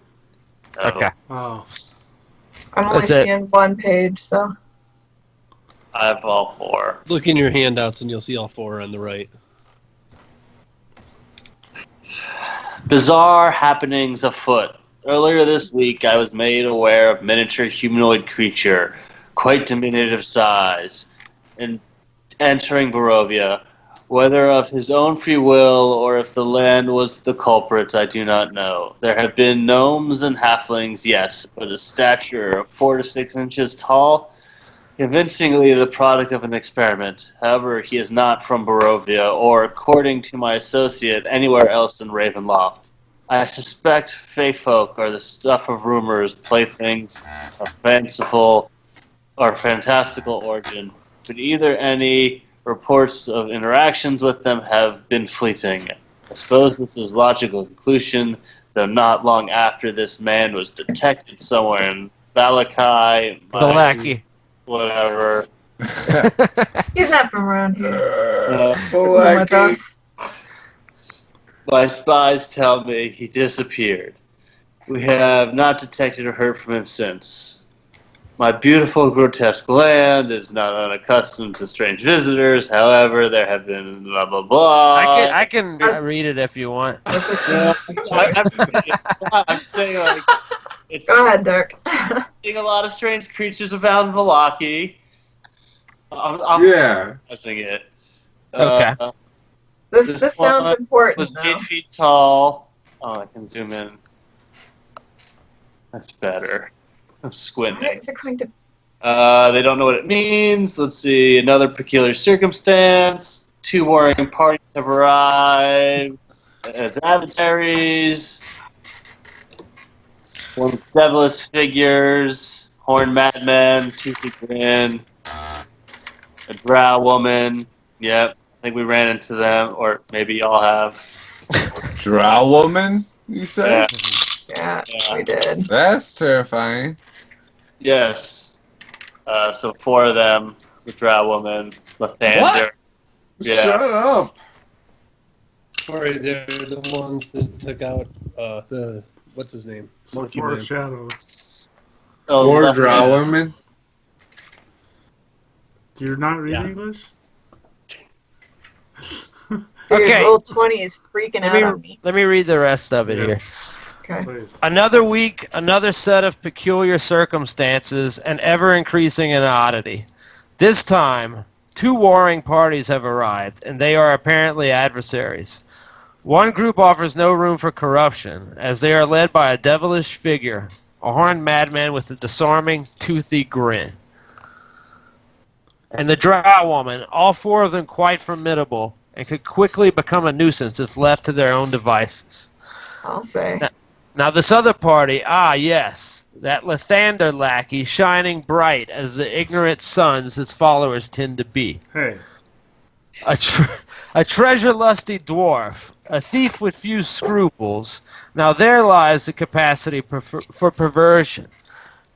Okay. Oh, I'm only That's it. seeing one page, so. I have all 4. Look in your handouts and you'll see all 4 on the right. Bizarre happenings afoot. Earlier this week, I was made aware of miniature humanoid creature, quite diminutive size, and entering Barovia. Whether of his own free will or if the land was the culprit, I do not know. There have been gnomes and halflings, yes, but a stature of 4 to 6 inches tall, convincingly the product of an experiment. However, he is not from Barovia, or, according to my associate, anywhere else in Ravenloft. I suspect fey folk are the stuff of rumors, playthings of fanciful or fantastical origin, but either any reports of interactions with them have been fleeting. I suppose this is logical conclusion, though not long after this man was detected somewhere in Valakai, Balaki. whatever. He's not from around here. Uh, With us. My spies tell me he disappeared. We have not detected or heard from him since. My beautiful, grotesque land is not unaccustomed to strange visitors. However, there have been blah blah blah. I can read it if you want. Yeah, I'm saying like it's Go ahead, Dirk. seeing a lot of strange creatures around Valaki. I'm Yeah. discussing it. Okay. This sounds one important, was though. 8 feet tall. Oh, I can zoom in. That's better. I'm What squinting. is it going to... They don't know what it means. Let's see. Another peculiar circumstance. 2 warring parties have arrived as adversaries. 1 with devilish figures. Horned madmen. Toothy grin. A drow woman. Yep. I think we ran into them, or maybe y'all have. Drow woman, you said? Yeah. Yeah, we did. That's terrifying. Yes. So 4 of them. The drow woman. Lathander. What? Yeah. Shut up. Sorry, they're the ones that took out the what's his name? So Monkey Man. foreshadow. Oh, Or Lathander. drow women. You're not reading Yeah. English? Dude, Okay. roll 20 is freaking out on me. Let me read the rest of it here. Yes, Okay. please. Another week, another set of peculiar circumstances, and ever-increasing in oddity. This time, 2 warring parties have arrived, and they are apparently adversaries. One group offers no room for corruption, as they are led by a devilish figure, a horned madman with a disarming, toothy grin. And the drow woman, all 4 of them quite formidable, and could quickly become a nuisance if left to their own devices. I'll say. Now this other party, yes, that Lathander lackey shining bright as the ignorant sons his followers tend to be. Hey, A treasure-lusty dwarf, a thief with few scruples. Now there lies the capacity for perversion,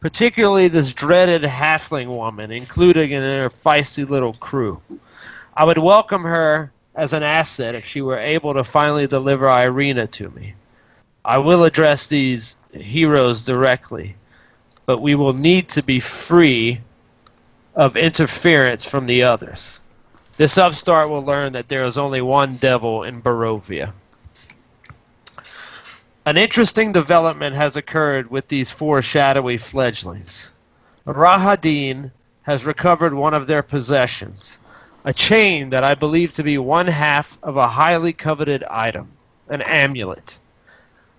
particularly this dreaded halfling woman, including in her feisty little crew. I would welcome her as an asset if she were able to finally deliver Irina to me. I will address these heroes directly, but we will need to be free of interference from the others. This upstart will learn that there is only one devil in Barovia. An interesting development has occurred with these 4 shadowy fledglings. Rahadin has recovered one of their possessions, a chain that I believe to be 1/2 of a highly coveted item, an amulet,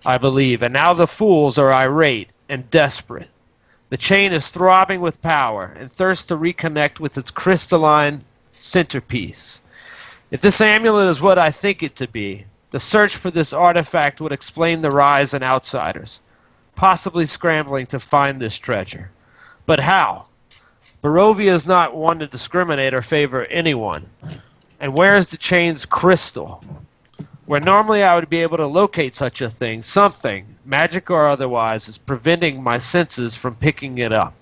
I believe, and now the fools are irate and desperate. The chain is throbbing with power and thirsts to reconnect with its crystalline centerpiece. If this amulet is what I think it to be, the search for this artifact would explain the rise in outsiders, possibly scrambling to find this treasure. But how? Barovia is not one to discriminate or favor anyone. And where is the chain's crystal? Where normally I would be able to locate such a thing, something, magic or otherwise, is preventing my senses from picking it up.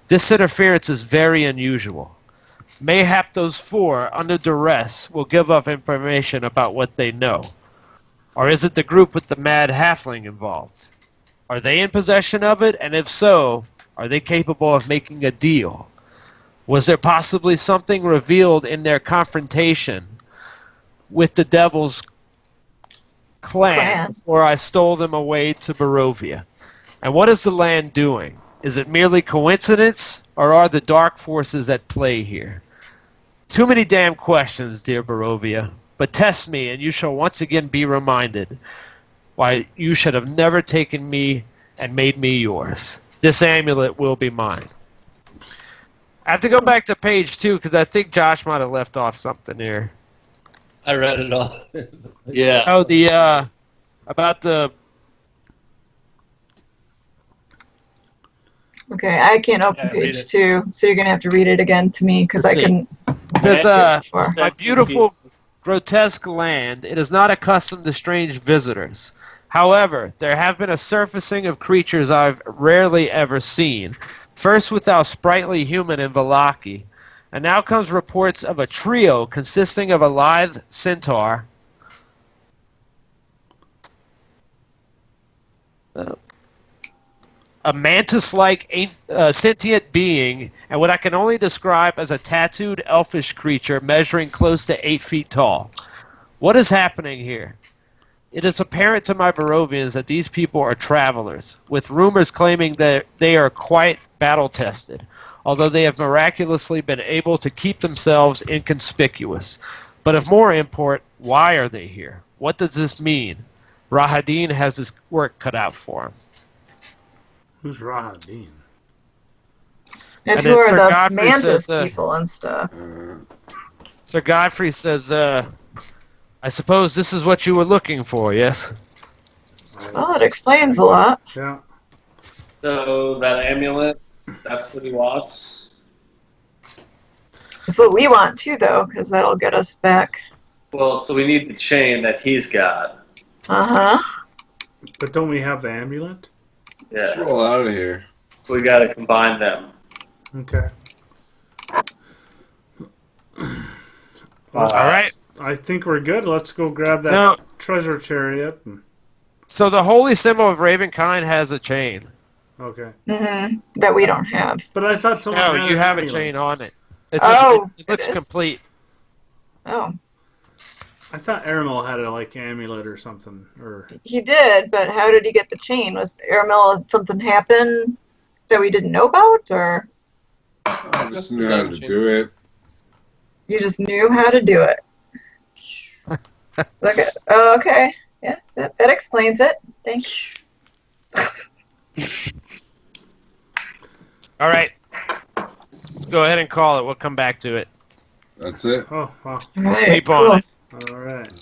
This interference is very unusual. Mayhap those 4, under duress, will give up information about what they know. Or is it the group with the mad halfling involved? Are they in possession of it? And if so, are they capable of making a deal? Was there possibly something revealed in their confrontation with the devil's clan before I stole them away to Barovia? And what is the land doing? Is it merely coincidence, or are the dark forces at play here? Too many damn questions, dear Barovia, but test me and you shall once again be reminded why you should have never taken me and made me yours. This amulet will be mine. I have to go back to page 2 because I think Josh might have left off something here. I read it all. Yeah. Oh, about the... Okay, I can't open Yeah, read page it. 2, so you're going to have to read it again to me because I Let's see. couldn't. It says, Sure. my beautiful, grotesque land, it is not accustomed to strange visitors. However, there have been a surfacing of creatures I've rarely ever seen. First with our sprightly human in Valaki, and now comes reports of a trio consisting of a lithe centaur, a mantis-like sentient being, and what I can only describe as a tattooed elfish creature measuring close to 8 feet tall. What is happening here? It is apparent to my Barovians that these people are travelers, with rumors claiming that they are quite battle-tested, although they have miraculously been able to keep themselves inconspicuous. But of more import, why are they here? What does this mean? Rahadin has his work cut out for him. Who's Rahadin? And And who then are Sir the Godfrey Mantis says, people and stuff? Sir Godfrey says, I suppose this is what you were looking for, yes? Oh, it explains a lot. Yeah. So that amulet, that's what he wants. It's what we want too, though, because that'll get us back. Well, so we need the chain that he's got. Uh-huh. But don't we have the amulet? Let's Yeah, roll out of here. we got to combine them. Okay. All right. I think we're good. Let's go grab that Now, treasure chariot. And... so the holy symbol of Ravenkind has a chain. Okay. Mm-hmm. That we don't have. But I thought someone No, had you an have a amulet. chain on it. It looks it is? complete. Oh, I thought Aramil had a amulet or something. Or he did, but how did he get the chain? Was Aramil something happen that we didn't know about, or I just knew how to do it. you just knew how to do it? Okay. Oh, okay. Yeah, that explains it. Thanks. All right. Let's go ahead and call it. We'll come back to it. That's it. oh, wow. All right, Sleep cool. on it. All right.